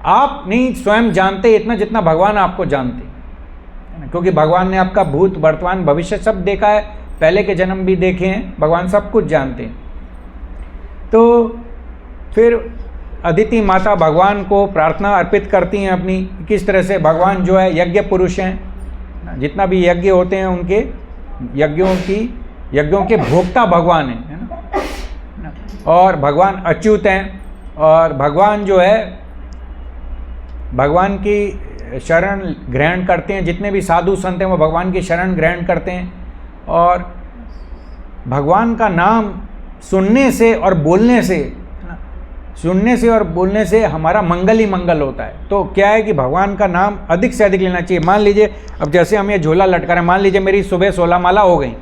आप नहीं स्वयं जानते इतना जितना भगवान आपको जानते, क्योंकि भगवान ने आपका भूत वर्तमान भविष्य सब देखा है, पहले के जन्म भी देखे हैं, भगवान सब कुछ जानते हैं। तो फिर अदिति माता भगवान को प्रार्थना अर्पित करती हैं अपनी, किस तरह से भगवान जो है यज्ञ पुरुष हैं, जितना भी यज्ञ होते हैं उनके यज्ञों के भोक्ता भगवान हैं, है ना। और भगवान अच्युत हैं, और भगवान जो है भगवान की शरण ग्रहण करते हैं। जितने भी साधु संत हैं वो भगवान की शरण ग्रहण करते हैं, और भगवान का नाम सुनने से और बोलने से, है ना, सुनने से और बोलने से हमारा मंगल ही मंगल होता है। तो क्या है कि भगवान का नाम अधिक से अधिक लेना चाहिए। मान लीजिए अब जैसे हम ये झोला लटका रहे हैं, मान लीजिए मेरी सुबह 16 माला हो गई,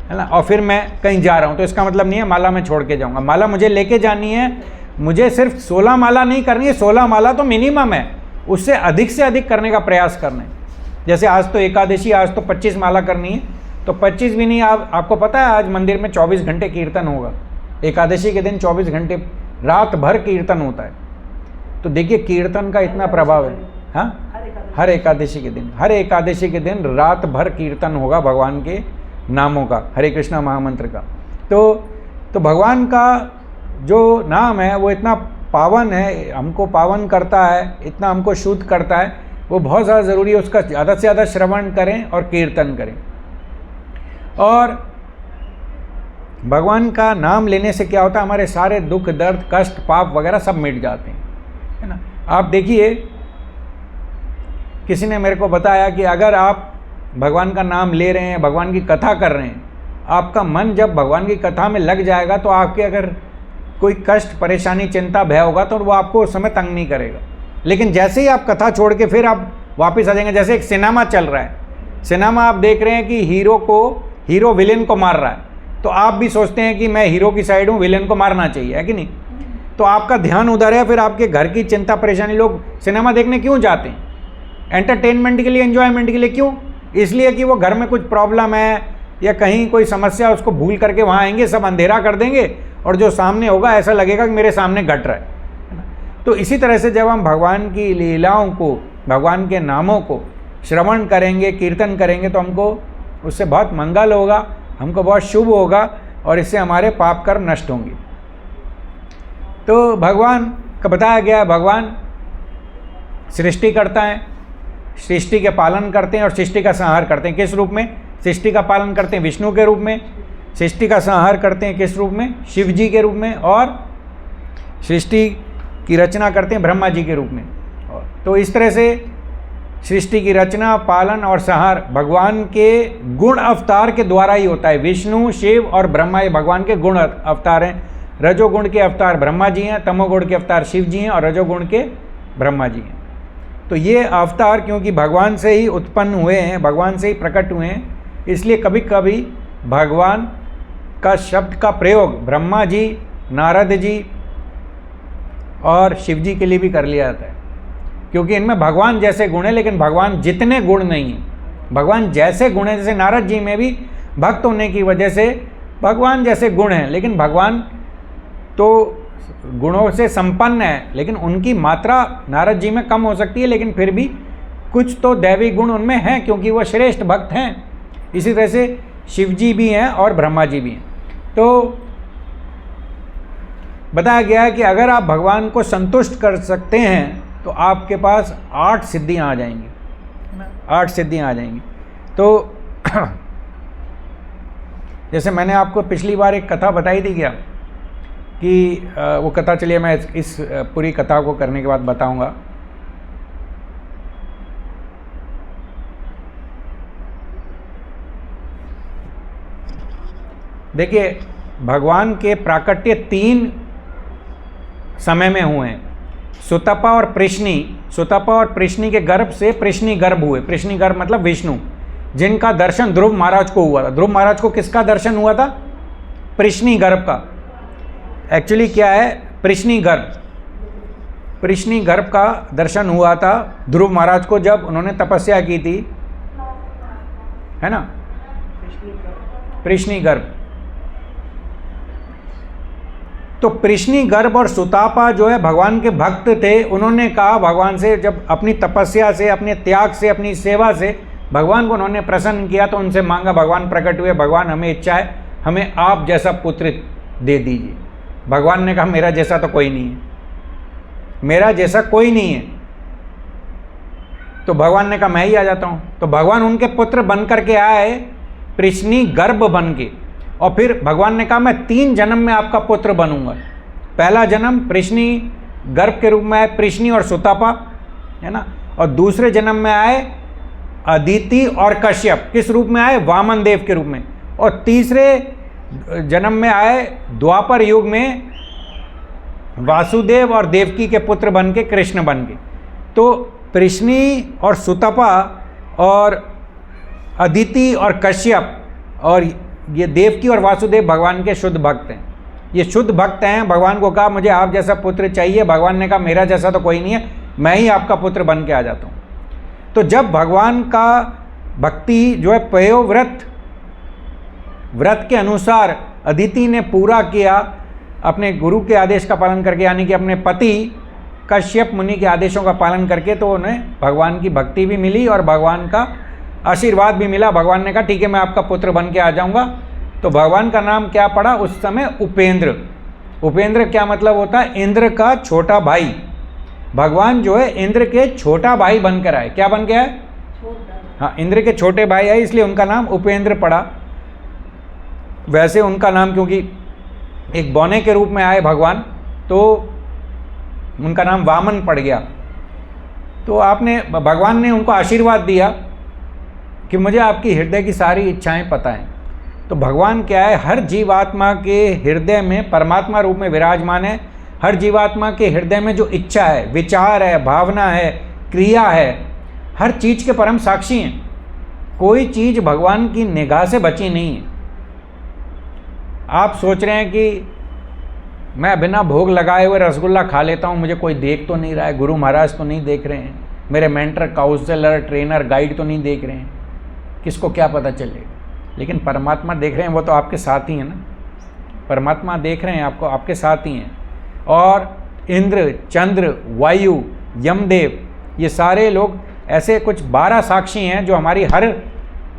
है ना, और फिर मैं कहीं जा रहा हूँ, तो इसका मतलब नहीं है माला मैं छोड़ के जाऊँगा। माला मुझे लेके जानी है, मुझे सिर्फ 16 माला नहीं करनी है, 16 माला तो मिनिमम है, उससे अधिक करने का प्रयास करना है। जैसे आज तो एकादशी, आज तो 25 माला करनी है, तो 25 भी नहीं, आपको पता है आज मंदिर में 24 घंटे कीर्तन होगा। एकादशी के दिन 24 घंटे रात भर कीर्तन होता है। तो देखिए कीर्तन का इतना प्रभाव है। हाँ, हर एकादशी के दिन रात भर कीर्तन होगा भगवान के नामों का, हरे कृष्णा महामंत्र का। तो भगवान का जो नाम है वो इतना पावन है, हमको पावन करता है, इतना हमको शुद्ध करता है, वो बहुत ज़्यादा ज़रूरी है। उसका ज़्यादा से ज़्यादा श्रवण करें और कीर्तन करें। और भगवान का नाम लेने से क्या होता है, हमारे सारे दुख दर्द कष्ट पाप वगैरह सब मिट जाते हैं, है ना। आप देखिए, किसी ने मेरे को बताया कि अगर आप भगवान का नाम ले रहे हैं, भगवान की कथा कर रहे हैं, आपका मन जब भगवान की कथा में लग जाएगा तो आपके अगर कोई कष्ट परेशानी चिंता भय होगा तो वो आपको उस समय तंग नहीं करेगा। लेकिन जैसे ही आप कथा छोड़ के फिर आप वापस आ जाएंगे, जैसे एक सिनेमा चल रहा है, सिनेमा आप देख रहे हैं कि हीरो विलेन को मार रहा है, तो आप भी सोचते हैं कि मैं हीरो की साइड हूँ, विलेन को मारना चाहिए, है कि नहीं। तो आपका ध्यान उधर है, फिर आपके घर की चिंता परेशानी। लोग सिनेमा देखने क्यों जाते हैं? एंटरटेनमेंट के लिए, एंजॉयमेंट के लिए। क्यों? इसलिए कि वो घर में कुछ प्रॉब्लम है या कहीं कोई समस्या, उसको भूल करके वहाँ आएंगे, सब अंधेरा कर देंगे और जो सामने होगा ऐसा लगेगा कि मेरे सामने घट रहा है ना। तो इसी तरह से जब हम भगवान की लीलाओं को, भगवान के नामों को श्रवण करेंगे, कीर्तन करेंगे, तो हमको उससे बहुत मंगल होगा, हमको बहुत शुभ होगा और इससे हमारे पाप कर्म नष्ट होंगे। तो भगवान का बताया गया है, भगवान सृष्टि करता है, सृष्टि के पालन करते हैं और सृष्टि का संहार करते हैं। किस रूप में? सृष्टि का पालन करते हैं विष्णु के रूप में, सृष्टि का संहार करते हैं किस रूप में? शिव जी के रूप में, और सृष्टि की रचना करते हैं ब्रह्मा जी के रूप में। तो इस तरह से सृष्टि की रचना, पालन और संहार भगवान के गुण अवतार के द्वारा ही होता है। विष्णु, शिव और ब्रह्मा ये भगवान के गुण अवतार हैं। रजोगुण के अवतार ब्रह्मा जी हैं, तमोगुण के अवतार शिव जी हैं और रजोगुण के ब्रह्मा जी हैं। तो ये अवतार क्योंकि भगवान से ही उत्पन्न हुए हैं, भगवान से ही प्रकट हुए हैं, इसलिए कभी कभी भगवान का शब्द का प्रयोग ब्रह्मा जी, नारद जी और शिव जी के लिए भी कर लिया जाता है, क्योंकि इनमें भगवान जैसे गुण हैं, लेकिन भगवान जितने गुण नहीं हैं। भगवान जैसे गुण हैं, जैसे नारद जी में भी भक्त होने की वजह से भगवान जैसे गुण हैं, लेकिन भगवान तो गुणों से संपन्न है, लेकिन उनकी मात्रा नारद जी में कम हो सकती है, लेकिन फिर भी कुछ तो दैवी गुण उनमें हैं, क्योंकि वो श्रेष्ठ भक्त हैं। इसी तरह से शिव जी भी हैं और ब्रह्मा जी भी हैं। तो बताया गया है कि अगर आप भगवान को संतुष्ट कर सकते हैं तो आपके पास 8 सिद्धियां आ जाएंगी, 8 सिद्धियां आ जाएंगी। तो जैसे मैंने आपको पिछली बार एक कथा बताई थी क्या, कि वो कथा, चलिए मैं इस पूरी कथा को करने के बाद बताऊंगा। देखिए, भगवान के प्राकट्य 3 समय में हुए हैं। सुतपा और प्रश्नी, सुतपा और प्रश्नी के गर्भ से प्रश्नी गर्भ हुए। प्रश्नी गर्भ मतलब विष्णु, जिनका दर्शन ध्रुव महाराज को हुआ था। ध्रुव महाराज को किसका दर्शन हुआ था? प्रश्नी गर्भ का। एक्चुअली क्या है, प्रश्नी गर्भ का दर्शन हुआ था ध्रुव महाराज को जब उन्होंने तपस्या की थी, है ना, प्रश्नी गर्भ। तो प्रश्नी गर्भ और सुतापा जो है भगवान के भक्त थे। उन्होंने कहा भगवान से, जब अपनी तपस्या से, अपने त्याग से, अपनी सेवा से भगवान को उन्होंने प्रसन्न किया, तो उनसे मांगा, भगवान प्रकट हुए, भगवान हमें इच्छा है, हमें आप जैसा पुत्र दे दीजिए। भगवान ने कहा मेरा जैसा तो कोई नहीं है, मेरा जैसा कोई नहीं है। तो भगवान ने कहा मैं ही आ जाता हूँ। तो भगवान उनके पुत्र बन करके आए, प्रश्नी गर्भ बन के, और फिर भगवान ने कहा मैं 3 जन्म में आपका पुत्र बनूंगा। पहला जन्म प्रश्नी गर्भ के रूप में आए प्रश्नी और सुतापा, है ना, और दूसरे जन्म में आए अदिति और कश्यप। किस रूप में आए? वामन देव के रूप में। और तीसरे जन्म में आए द्वापर युग में वासुदेव और देवकी के पुत्र बन के कृष्ण बन के। तो पृश्नी और सुतपा और अदिति और कश्यप और ये देवकी और वासुदेव भगवान के शुद्ध भक्त हैं। ये शुद्ध भक्त हैं। भगवान को कहा मुझे आप जैसा पुत्र चाहिए। भगवान ने कहा मेरा जैसा तो कोई नहीं है, मैं ही आपका पुत्र बन के आ जाता हूँ। तो जब भगवान का भक्ति जो है पयोव्रत व्रत के अनुसार अदिति ने पूरा किया, अपने गुरु के आदेश का पालन करके, यानी कि अपने पति कश्यप मुनि के आदेशों का पालन करके, तो उन्हें भगवान की भक्ति भी मिली और भगवान का आशीर्वाद भी मिला। भगवान ने कहा ठीक है मैं आपका पुत्र बन के आ जाऊंगा। तो भगवान का नाम क्या पड़ा उस समय? उपेंद्र। उपेंद्र क्या मतलब होता है? इंद्र का छोटा भाई। भगवान जो है इंद्र के छोटा भाई बनकर आए। क्या बन के आए? हाँ, इंद्र के छोटे भाई आए, इसलिए उनका नाम उपेंद्र पड़ा। वैसे उनका नाम क्योंकि एक बौने के रूप में आए भगवान, तो उनका नाम वामन पड़ गया। तो भगवान ने उनको आशीर्वाद दिया कि मुझे आपकी हृदय की सारी इच्छाएं पता हैं। तो भगवान क्या है? हर जीवात्मा के हृदय में परमात्मा रूप में विराजमान है। हर जीवात्मा के हृदय में जो इच्छा है, विचार है, भावना है, क्रिया है, हर चीज़ के परम साक्षी हैं। कोई चीज़ भगवान की निगाह से बची नहीं है। आप सोच रहे हैं कि मैं बिना भोग लगाए हुए रसगुल्ला खा लेता हूँ, मुझे कोई देख तो नहीं रहा है, गुरु महाराज तो नहीं देख रहे हैं, मेरे मेंटर, काउंसलर, ट्रेनर, गाइड तो नहीं देख रहे हैं, किसको क्या पता चलेगा? लेकिन परमात्मा देख रहे हैं, वो तो आपके साथ ही है ना। परमात्मा देख रहे हैं आपको, आपके साथ ही हैं। और इंद्र, चंद्र, वायु, यमदेव, ये सारे लोग ऐसे कुछ 12 साक्षी हैं जो हमारी हर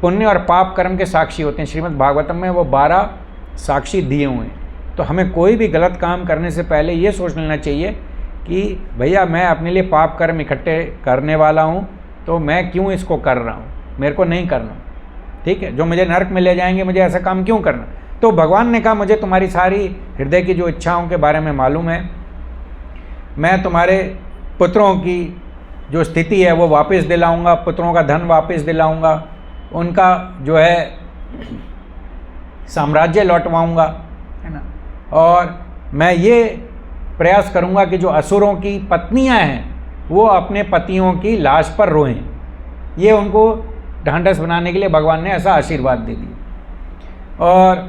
पुण्य और पाप कर्म के साक्षी होते हैं। श्रीमद् भागवतम में वो 12 साक्षी दिए हुए हैं। तो हमें कोई भी गलत काम करने से पहले ये सोच लेना चाहिए कि भैया मैं अपने लिए पाप कर्म इकट्ठे करने वाला हूँ, तो मैं क्यों इसको कर रहा हूँ? मेरे को नहीं करना, ठीक है? जो मुझे नरक में ले जाएंगे, मुझे ऐसा काम क्यों करना? तो भगवान ने कहा मुझे तुम्हारी सारी हृदय की जो इच्छाओं के बारे में मालूम है, मैं तुम्हारे पुत्रों की जो स्थिति है वो वापस दिलाऊंगा, पुत्रों का धन वापस दिलाऊंगा, उनका जो है साम्राज्य लौटवाऊंगा, है ना। और मैं ये प्रयास करूंगा कि जो असुरों की पत्नियां हैं वो अपने पतियों की लाश पर रोएं। ये उनको ढांढस बनाने के लिए भगवान ने ऐसा आशीर्वाद दे दिया। और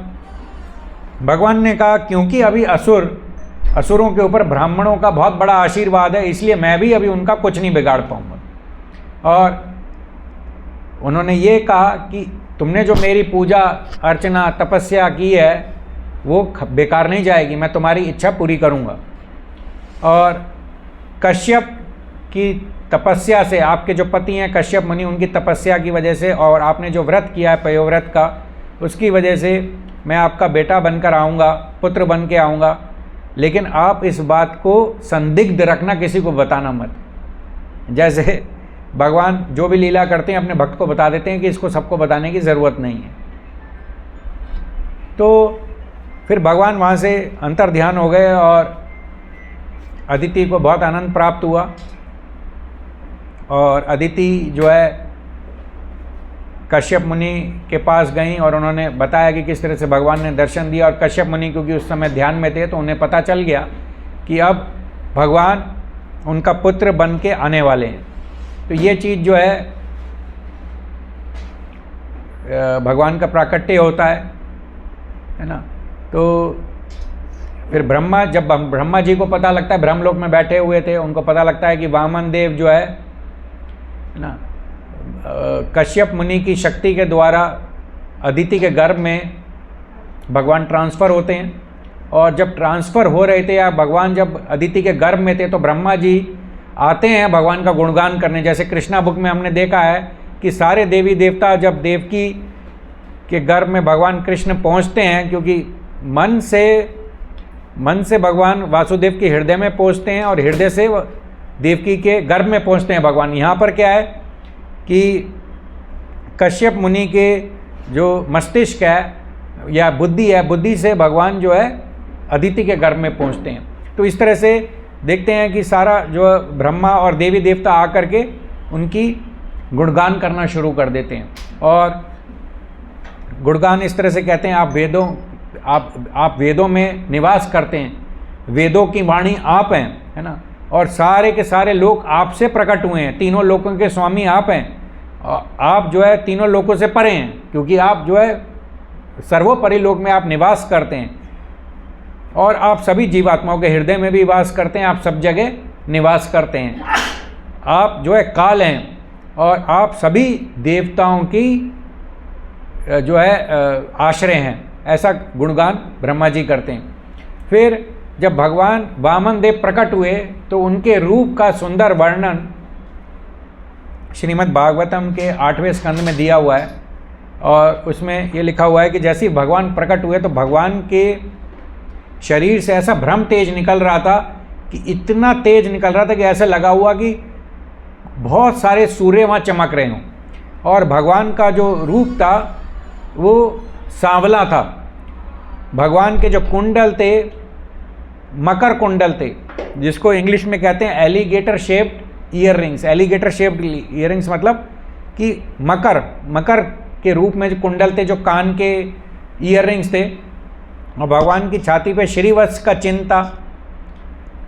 भगवान ने कहा क्योंकि अभी असुरों के ऊपर ब्राह्मणों का बहुत बड़ा आशीर्वाद है, इसलिए मैं भी अभी उनका कुछ नहीं बिगाड़ पाऊंगा। और उन्होंने ये कहा कि तुमने जो मेरी पूजा अर्चना तपस्या की है वो बेकार नहीं जाएगी, मैं तुम्हारी इच्छा पूरी करूंगा। और कश्यप की तपस्या से, आपके जो पति हैं कश्यप मुनि, उनकी तपस्या की वजह से और आपने जो व्रत किया है पयोव्रत का, उसकी वजह से मैं आपका बेटा बनकर आऊँगा, पुत्र बन के आऊँगा। लेकिन आप इस बात को संदिग्ध रखना, किसी को बताना मत। जैसे भगवान जो भी लीला करते हैं अपने भक्त को बता देते हैं कि इसको सबको बताने की ज़रूरत नहीं है। तो फिर भगवान वहाँ से अंतर्ध्यान हो गए और अदिति को बहुत आनंद प्राप्त हुआ। और अदिति जो है कश्यप मुनि के पास गई और उन्होंने बताया कि किस तरह से भगवान ने दर्शन दिया। और कश्यप मुनि क्योंकि उस समय ध्यान में थे तो उन्हें पता चल गया कि अब भगवान उनका पुत्र बन के आने वाले हैं। तो ये चीज़ जो है भगवान का प्राकट्य होता है ना। तो फिर जब ब्रह्मा जी को पता लगता है, ब्रह्मलोक में बैठे हुए थे, उनको पता लगता है कि वामन देव जो है ना कश्यप मुनि की शक्ति के द्वारा अदिति के गर्भ में भगवान ट्रांसफ़र होते हैं। और जब ट्रांसफ़र हो रहे थे या भगवान जब अदिति के गर्भ में थे तो ब्रह्मा जी आते हैं भगवान का गुणगान करने। जैसे कृष्णा बुक में हमने देखा है कि सारे देवी देवता जब देवकी के गर्भ में भगवान कृष्ण पहुंचते हैं, क्योंकि मन से भगवान वासुदेव के हृदय में पहुंचते हैं और हृदय से देवकी के गर्भ में पहुंचते हैं भगवान। यहाँ पर क्या है कि कश्यप मुनि के जो मस्तिष्क है या बुद्धि है, बुद्धि से भगवान जो है अदिति के गर्भ में पहुंचते हैं। तो इस तरह से देखते हैं कि सारा जो ब्रह्मा और देवी देवता आकर के उनकी गुणगान करना शुरू कर देते हैं। और गुणगान इस तरह से कहते हैं, आप वेदों आप वेदों में निवास करते हैं, वेदों की वाणी आप हैं, है ना, और सारे के सारे लोक आपसे प्रकट हुए हैं, तीनों लोकों के स्वामी आप हैं। आप जो है तीनों लोकों से परे हैं, क्योंकि आप जो है सर्वोपरि लोक में आप निवास करते हैं, और आप सभी जीवात्माओं के हृदय में भी वास करते हैं, आप सब जगह निवास करते हैं। आप जो है काल हैं, और आप सभी देवताओं की जो है आश्रय हैं, ऐसा गुणगान ब्रह्मा जी करते हैं। फिर जब भगवान वामन देव प्रकट हुए तो उनके रूप का सुंदर वर्णन श्रीमद् भागवतम के 8वें स्कंद में दिया हुआ है, और उसमें ये लिखा हुआ है कि जैसे ही भगवान प्रकट हुए तो भगवान के शरीर से ऐसा ब्रह्म तेज निकल रहा था कि इतना तेज निकल रहा था कि ऐसा लगा हुआ कि बहुत सारे सूर्य वहाँ चमक रहे हों, और भगवान का जो रूप था वो सांवला था। भगवान के जो कुंडल थे मकर कुंडल थे, जिसको इंग्लिश में कहते हैं alligator shaped year rings. Alligator shaped year rings मतलब कि मकर के रूप में जो कुंडल थे, जो कान के ईयर रिंग्स थे, और भगवान की छाती पे श्रीवत्स का चिन्ह था,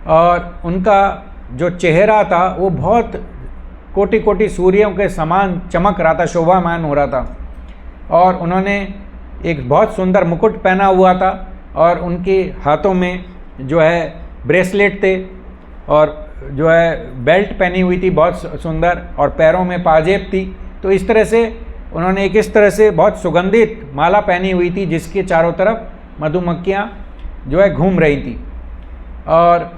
और उनका जो चेहरा था वो बहुत कोटि कोटि सूर्यों के समान चमक रहा था, शोभामान हो रहा था, और उन्होंने एक बहुत सुंदर मुकुट पहना हुआ था, और उनके हाथों में जो है ब्रेसलेट थे, और जो है बेल्ट पहनी हुई थी बहुत सुंदर, और पैरों में पाजेब थी। तो इस तरह से उन्होंने इस तरह से बहुत सुगंधित माला पहनी हुई थी, जिसके चारों तरफ मधुमक्खियाँ जो है घूम रही थी, और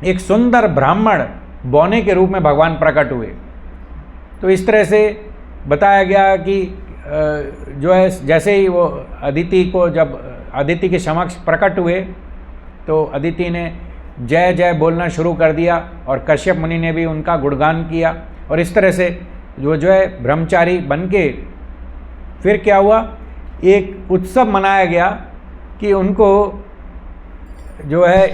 एक सुंदर ब्राह्मण बौने के रूप में भगवान प्रकट हुए। तो इस तरह से बताया गया कि जो है जैसे ही वो अदिति को, जब अदिति के समक्ष प्रकट हुए तो अदिति ने जय जय बोलना शुरू कर दिया, और कश्यप मुनि ने भी उनका गुणगान किया, और इस तरह से जो है ब्रह्मचारी बन के फिर क्या हुआ, एक उत्सव मनाया गया कि उनको जो है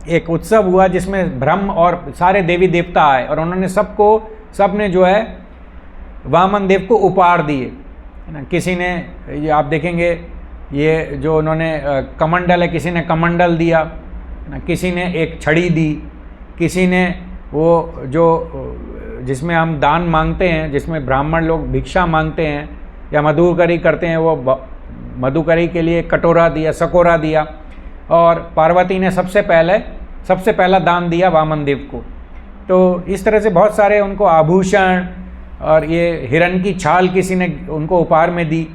एक उत्सव हुआ जिसमें ब्रह्म और सारे देवी देवता आए, और उन्होंने सबने जो है वामन देव को उपहार दिए, है ना। किसी ने, ये आप देखेंगे, ये जो उन्होंने कमंडल है, किसी ने कमंडल दिया, है ना, किसी ने एक छड़ी दी, किसी ने वो जो जिसमें हम दान मांगते हैं, जिसमें ब्राह्मण लोग भिक्षा मांगते हैं या मधुकरी करते हैं, वो मधुकरी के लिए कटोरा दिया, सकोरा दिया, और पार्वती ने सबसे पहला दान दिया वामन देव को। तो इस तरह से बहुत सारे उनको आभूषण और ये हिरण की छाल किसी ने उनको उपहार में दी,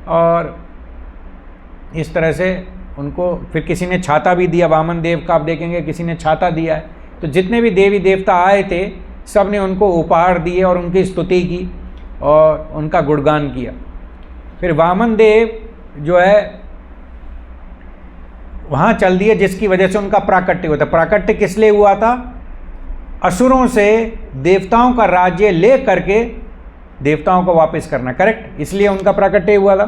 और इस तरह से उनको फिर किसी ने छाता भी दिया वामन देव का, आप देखेंगे किसी ने छाता दिया है। तो जितने भी देवी देवता आए थे सब ने उनको उपहार दिए और उनकी स्तुति की और उनका गुणगान किया। फिर वामन देव जो है वहाँ चल दिए, जिसकी वजह से उनका प्राकट्य हुआ था। प्राकट्य किस लिए हुआ था? असुरों से देवताओं का राज्य ले करके देवताओं को वापस करना, करेक्ट, इसलिए उनका प्राकट्य हुआ था।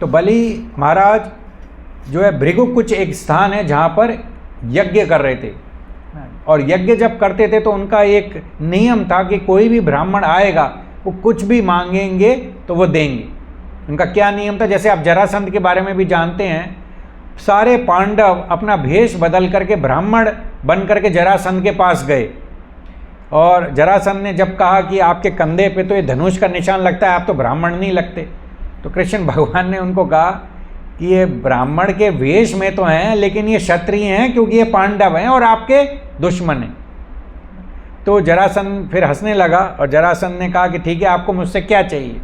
तो बलि महाराज जो है भृगुकुच एक स्थान है जहाँ पर यज्ञ कर रहे थे, और यज्ञ जब करते थे तो उनका एक नियम था कि कोई भी ब्राह्मण आएगा वो कुछ भी मांगेंगे तो वो देंगे। उनका क्या नियम था? जैसे आप जरासंध के बारे में भी जानते हैं, सारे पांडव अपना भेष बदल करके ब्राह्मण बन करके जरासंध के पास गए, और जरासंध ने जब कहा कि आपके कंधे पे तो ये धनुष का निशान लगता है, आप तो ब्राह्मण नहीं लगते, तो कृष्ण भगवान ने उनको कहा कि ये ब्राह्मण के वेश में तो हैं लेकिन ये क्षत्रिय हैं, क्योंकि ये पांडव हैं और आपके दुश्मन हैं। तो जरासंध फिर हंसने लगा, और जरासंध ने कहा कि ठीक है, आपको मुझसे क्या चाहिए,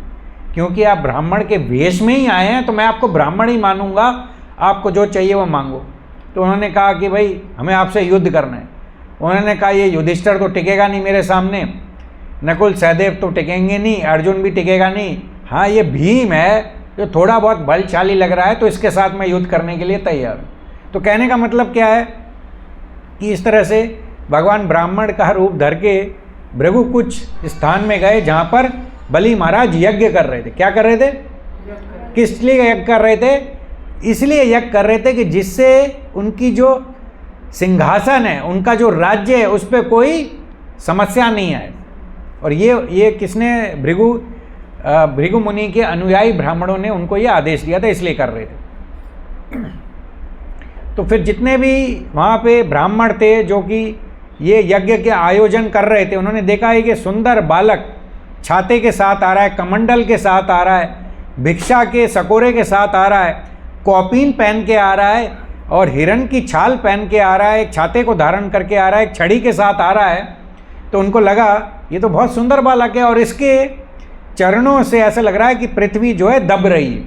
क्योंकि आप ब्राह्मण के वेश में ही आए हैं तो मैं आपको ब्राह्मण ही मानूंगा, आपको जो चाहिए वो मांगो। तो उन्होंने कहा कि भाई हमें आपसे युद्ध करना है। उन्होंने कहा ये युधिष्ठिर तो टिकेगा नहीं मेरे सामने, नकुल सहदेव तो टिकेंगे नहीं, अर्जुन भी टिकेगा नहीं, हाँ ये भीम है जो थोड़ा बहुत बलशाली लग रहा है, तो इसके साथ मैं युद्ध करने के लिए तैयार हूँ। तो कहने का मतलब क्या है कि इस तरह से भगवान ब्राह्मण का रूप धर के भृगुकुच स्थान में गए जहाँ पर बलि महाराज यज्ञ कर रहे थे। क्या कर रहे थे? किस लिए यज्ञ कर रहे थे? इसलिए यज्ञ कर रहे थे कि जिससे उनकी जो सिंहासन है, उनका जो राज्य है, उस पर कोई समस्या नहीं आए, और ये किसने, भृगु मुनि के अनुयायी ब्राह्मणों ने उनको ये आदेश दिया था, इसलिए कर रहे थे। तो फिर जितने भी वहाँ पे ब्राह्मण थे जो कि ये यज्ञ के आयोजन कर रहे थे, उन्होंने देखा है कि सुंदर बालक छाते के साथ आ रहा है, कमंडल के साथ आ रहा है, भिक्षा के सकोरे के साथ आ रहा है, कौपीन पहन के आ रहा है और हिरण की छाल पहन के आ रहा है, एक छाते को धारण करके आ रहा है, एक छड़ी के साथ आ रहा है। तो उनको लगा ये तो बहुत सुंदर बालक है और इसके चरणों से ऐसा लग रहा है कि पृथ्वी जो है दब रही है।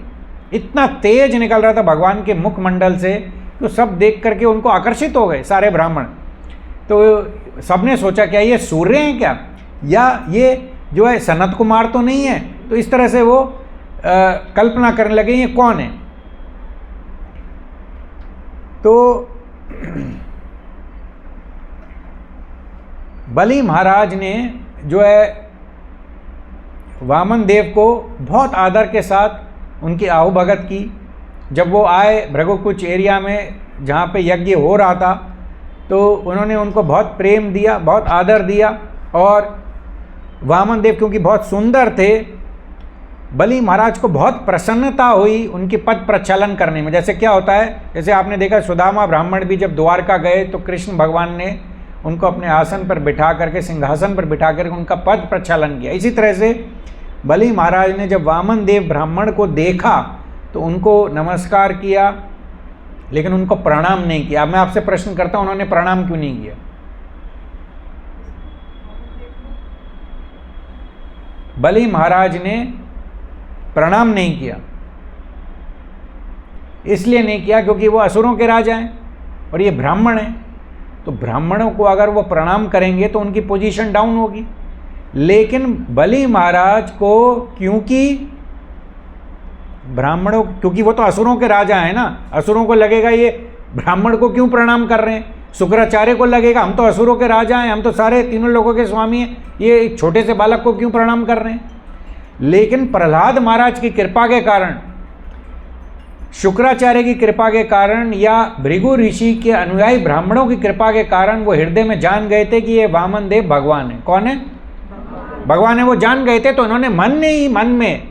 इतना तेज निकल रहा था भगवान के मुखमंडल से, तो सब देख करके उनको आकर्षित हो गए सारे ब्राह्मण। तो सबने सोचा क्या ये सूर्य हैं क्या, या ये जो है सनत कुमार तो नहीं है। तो इस तरह से वो कल्पना करने लगे ये कौन है। तो बलि महाराज ने जो है वामन देव को बहुत आदर के साथ उनकी आहु भगत की। जब वो आए भृगुकुच एरिया में जहाँ पे यज्ञ हो रहा था, तो उन्होंने उनको बहुत प्रेम दिया, बहुत आदर दिया। और वामन देव क्योंकि बहुत सुंदर थे, बलि महाराज को बहुत प्रसन्नता हुई उनकी पद प्रचलन करने में। जैसे क्या होता है, जैसे आपने देखा सुदामा ब्राह्मण भी जब द्वारका गए तो कृष्ण भगवान ने उनको अपने आसन पर बिठा करके, सिंहासन पर बिठा करके उनका पद प्रचलन किया। इसी तरह से बलि महाराज ने जब वामन देव ब्राह्मण को देखा तो उनको नमस्कार किया, लेकिन उनको प्रणाम नहीं किया। अब मैं आपसे प्रश्न करता हूं, उन्होंने प्रणाम क्यों नहीं किया? बलि महाराज ने प्रणाम नहीं किया, इसलिए नहीं किया क्योंकि वो असुरों के राजा हैं और ये ब्राह्मण हैं। तो ब्राह्मणों को अगर वो प्रणाम करेंगे तो उनकी पोजीशन डाउन होगी। लेकिन बलि महाराज को क्योंकि वो तो असुरों के राजा हैं ना, असुरों को लगेगा ये ब्राह्मण को क्यों प्रणाम कर रहे हैं। शुक्राचार्य को लगेगा हम तो असुरों के राजा हैं, हम तो सारे तीनों लोगों के स्वामी हैं, ये एक छोटे से बालक को क्यों प्रणाम कर रहे हैं। लेकिन प्रहलाद महाराज की कृपा के कारण, शुक्राचार्य की कृपा के कारण या भृगु ऋषि के अनुयायी ब्राह्मणों की कृपा के कारण वो हृदय में जान गए थे कि ये वामन देव भगवान है। कौन है? भगवान है। वो जान गए थे तो उन्होंने मन ही मन में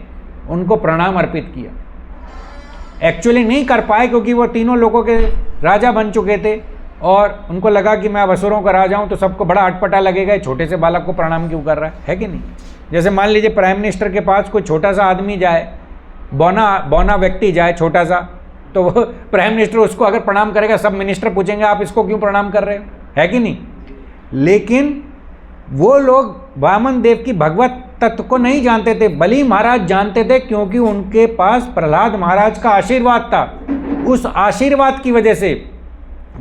उनको प्रणाम अर्पित किया। एक्चुअली नहीं कर पाए क्योंकि वो तीनों लोगों के राजा बन चुके थे और उनको लगा कि मैं अब असुरों का राजा हूं, तो सबको बड़ा अटपटा लगेगा छोटे से बालक को प्रणाम क्यों कर रहा है कि नहीं। जैसे मान लीजिए प्राइम मिनिस्टर के पास कोई छोटा सा आदमी जाए, बौना व्यक्ति जाए छोटा सा, तो वो प्राइम मिनिस्टर उसको अगर प्रणाम करेगा, सब मिनिस्टर पूछेंगे आप इसको क्यों प्रणाम कर रहे हो, है कि नहीं। लेकिन वो लोग वामन देव की भगवत तत्व को नहीं जानते थे, बलि महाराज जानते थे, क्योंकि उनके पास प्रहलाद महाराज का आशीर्वाद था। उस आशीर्वाद की वजह से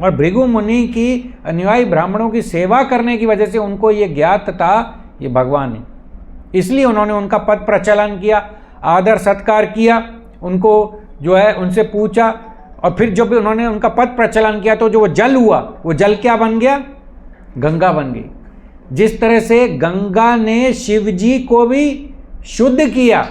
और भृगु मुनि की अनुयायी ब्राह्मणों की सेवा करने की वजह से उनको ये ज्ञात था ये भगवान है। इसलिए उन्होंने उनका पद प्रचलन किया, आदर सत्कार किया, उनको जो है उनसे पूछा। और फिर जब उन्होंने उनका पद प्रचलन किया तो जो वो जल हुआ, वो जल क्या बन गया? गंगा बन गई। जिस तरह से गंगा ने शिव जी को भी शुद्ध किया।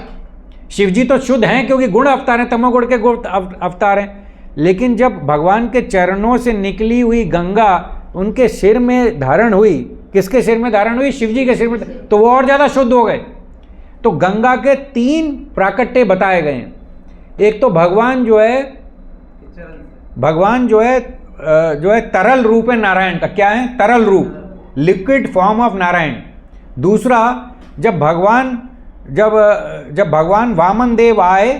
शिव जी तो शुद्ध हैं क्योंकि गुण अवतार हैं, तमोगुण के गुण अवतार हैं। लेकिन जब भगवान के चरणों से निकली हुई गंगा उनके सिर में धारण हुई, किसके सिर में धारण हुई? शिव जी के सिर में, तो वो और ज़्यादा शुद्ध हो गए। तो गंगा के 3 प्राकट्य बताए गए हैं। एक तो भगवान जो है तरल रूप है नारायण का। क्या है? तरल रूप, लिक्विड फॉर्म ऑफ नारायण। दूसरा, जब भगवान वामन देव आए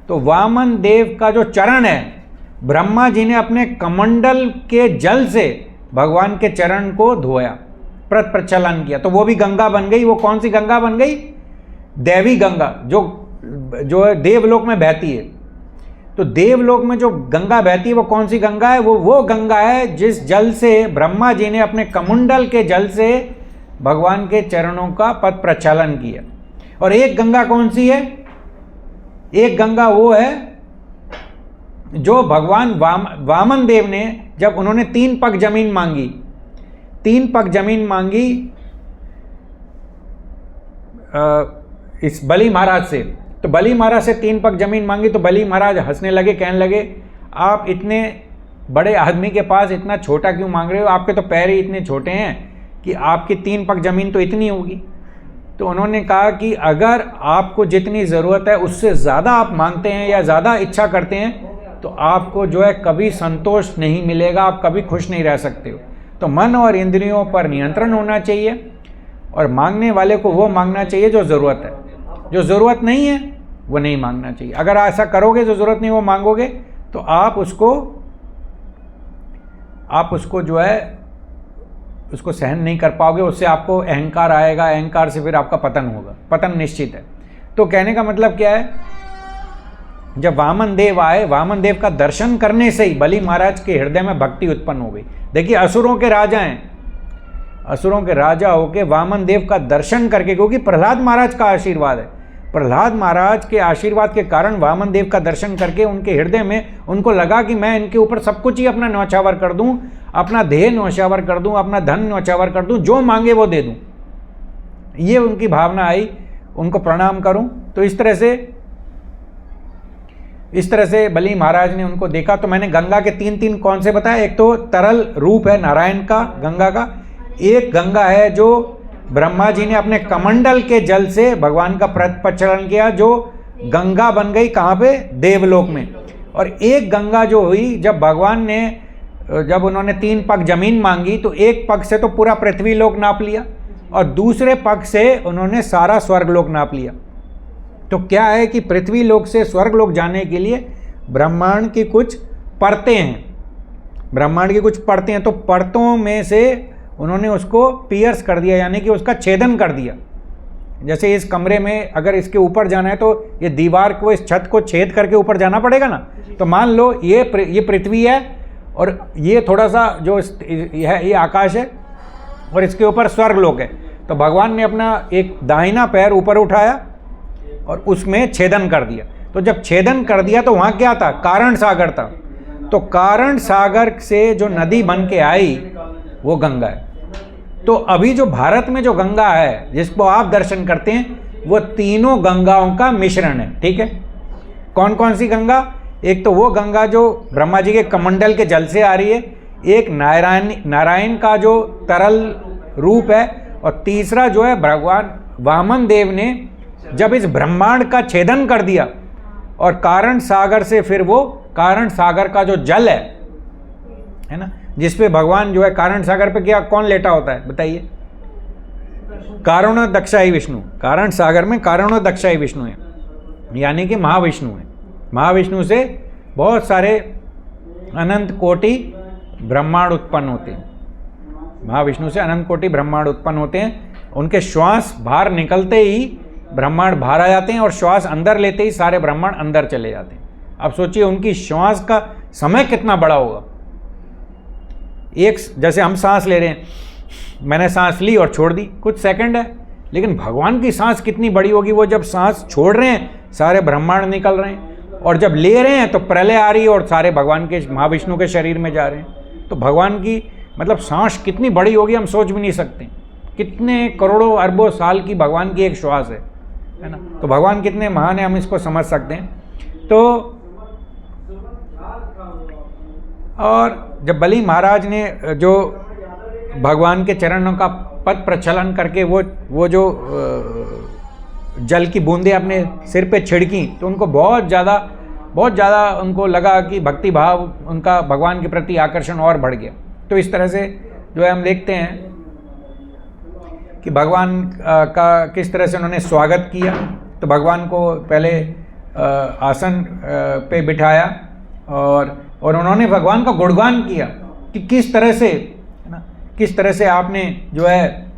तो वामन देव का जो चरण है, ब्रह्मा जी ने अपने कमंडल के जल से भगवान के चरण को धोया, प्रचलन किया, तो वो भी गंगा बन गई। वो कौन सी गंगा बन गई? दैवी गंगा, जो है देवलोक में बहती है। तो देवलोक में जो गंगा बहती है वो कौन सी गंगा है? वो गंगा है जिस जल से ब्रह्मा जी ने अपने कमंडल के जल से भगवान के चरणों का पद प्रचलन किया। और एक गंगा कौन सी है? एक गंगा वो है जो भगवान वामन देव ने, जब उन्होंने 3 पग जमीन मांगी, 3 पग जमीन मांगी इस बलि महाराज से, तो बलि महाराज से 3 पग जमीन मांगी तो बलि महाराज हंसने लगे, कहने लगे आप इतने बड़े आदमी के पास इतना छोटा क्यों मांग रहे हो? आपके तो पैर ही इतने छोटे हैं कि आपकी 3 पग जमीन तो इतनी होगी। तो उन्होंने कहा कि अगर आपको जितनी ज़रूरत है उससे ज़्यादा आप मांगते हैं या ज़्यादा इच्छा करते हैं तो आपको जो है कभी संतोष नहीं मिलेगा, आप कभी खुश नहीं रह सकते हो। तो मन और इंद्रियों पर नियंत्रण होना चाहिए और मांगने वाले को वो मांगना चाहिए जो ज़रूरत है, जो ज़रूरत नहीं है वो नहीं मांगना चाहिए। अगर ऐसा करोगे जो ज़रूरत नहीं वो मांगोगे तो आप उसको जो है उसको सहन नहीं कर पाओगे, उससे आपको अहंकार आएगा, अहंकार से फिर आपका पतन होगा, पतन निश्चित है। तो कहने का मतलब क्या है, जब वामन देव आए, वामन देव का दर्शन करने से ही बलि महाराज के हृदय में भक्ति उत्पन्न हो गई। देखिए असुरों के राजा हैं, असुरों के राजा होके वामन देव का दर्शन करके, क्योंकि प्रहलाद महाराज का आशीर्वाद है, प्रहलाद महाराज के आशीर्वाद के कारण वामन देव का दर्शन करके उनके हृदय में उनको लगा कि मैं इनके ऊपर सब कुछ ही अपना न्यौछावर कर दूं, अपना देह न्यौछावर कर दूं, अपना धन न्यौछावर कर दूं, जो मांगे वो दे दूं। ये उनकी भावना आई, उनको प्रणाम करूं। तो इस तरह से बलि महाराज ने उनको देखा। तो मैंने गंगा के तीन कौन से बताया, एक तो तरल रूप है नारायण का, गंगा का, एक गंगा है जो ब्रह्मा जी ने अपने कमंडल के जल से भगवान का प्रचलन किया, जो गंगा बन गई कहाँ पे, देवलोक में। और एक गंगा जो हुई जब भगवान ने, जब उन्होंने 3 पग जमीन मांगी तो एक पग से तो पूरा पृथ्वी लोक नाप लिया और दूसरे पग से उन्होंने सारा स्वर्गलोक नाप लिया। तो क्या है कि पृथ्वी लोक से स्वर्गलोक जाने के लिए ब्रह्मांड की कुछ परतें हैं, ब्रह्मांड की कुछ परतें हैं। तो परतों में से उन्होंने उसको पियर्स कर दिया, यानी कि उसका छेदन कर दिया। जैसे इस कमरे में अगर इसके ऊपर जाना है तो ये दीवार को, इस छत को छेद करके ऊपर जाना पड़ेगा ना। तो मान लो ये पृथ्वी है और ये थोड़ा सा जो ये आकाश है और इसके ऊपर स्वर्गलोक है। तो भगवान ने अपना एक दाहिना पैर ऊपर उठाया और उसमें छेदन कर दिया। तो जब छेदन कर दिया तो वहाँ क्या था, कारण सागर था। तो कारण सागर से जो नदी बन के आई वो गंगा है। तो अभी जो भारत में जो गंगा है जिसको आप दर्शन करते हैं वो तीनों गंगाओं का मिश्रण है, ठीक है। कौन कौन सी गंगा, एक तो वो गंगा जो ब्रह्मा जी के कमंडल के जल से आ रही है, एक नारायण का जो तरल रूप है, और तीसरा जो है भगवान वामन देव ने जब इस ब्रह्मांड का छेदन कर दिया और कारण सागर से फिर वो कारण सागर का जो जल है ना, जिसपे भगवान जो है कारण सागर पे क्या कौन लेटा होता है बताइए, कारणो दक्षाई विष्णु। कारण सागर में कारणो दक्षाई विष्णु है, यानी कि महाविष्णु है। महाविष्णु से बहुत सारे अनंत कोटि ब्रह्मांड उत्पन्न होते हैं, महाविष्णु से अनंत कोटि ब्रह्मांड उत्पन्न होते हैं। उनके श्वास बाहर निकलते ही ब्रह्मांड बाहर आ जाते हैं और श्वास अंदर लेते ही सारे ब्रह्मांड अंदर चले जाते हैं। अब सोचिए उनकी श्वास का समय कितना बड़ा होगा। एक जैसे हम सांस ले रहे हैं, मैंने सांस ली और छोड़ दी, कुछ सेकंड है, लेकिन भगवान की सांस कितनी बड़ी होगी। वो जब सांस छोड़ रहे हैं सारे ब्रह्मांड निकल रहे हैं, और जब ले रहे हैं तो प्रलय आ रही है और सारे भगवान के महाविष्णु के शरीर में जा रहे हैं। तो भगवान की मतलब सांस कितनी बड़ी होगी हम सोच भी नहीं सकते। कितने करोड़ों अरबों साल की भगवान की एक श्वास है ना। तो भगवान कितने महान है हम इसको समझ सकते हैं। तो और जब बलि महाराज ने जो भगवान के चरणों का पद प्रचलन करके वो जो जल की बूंदें अपने सिर पे छिड़की तो उनको बहुत ज़्यादा उनको लगा कि भक्ति भाव उनका भगवान के प्रति आकर्षण और बढ़ गया। तो इस तरह से जो है हम देखते हैं कि भगवान का किस तरह से उन्होंने स्वागत किया। तो भगवान को पहले आसन पे बिठाया और उन्होंने भगवान का गुणगान किया कि किस तरह से है ना, किस तरह से आपने जो है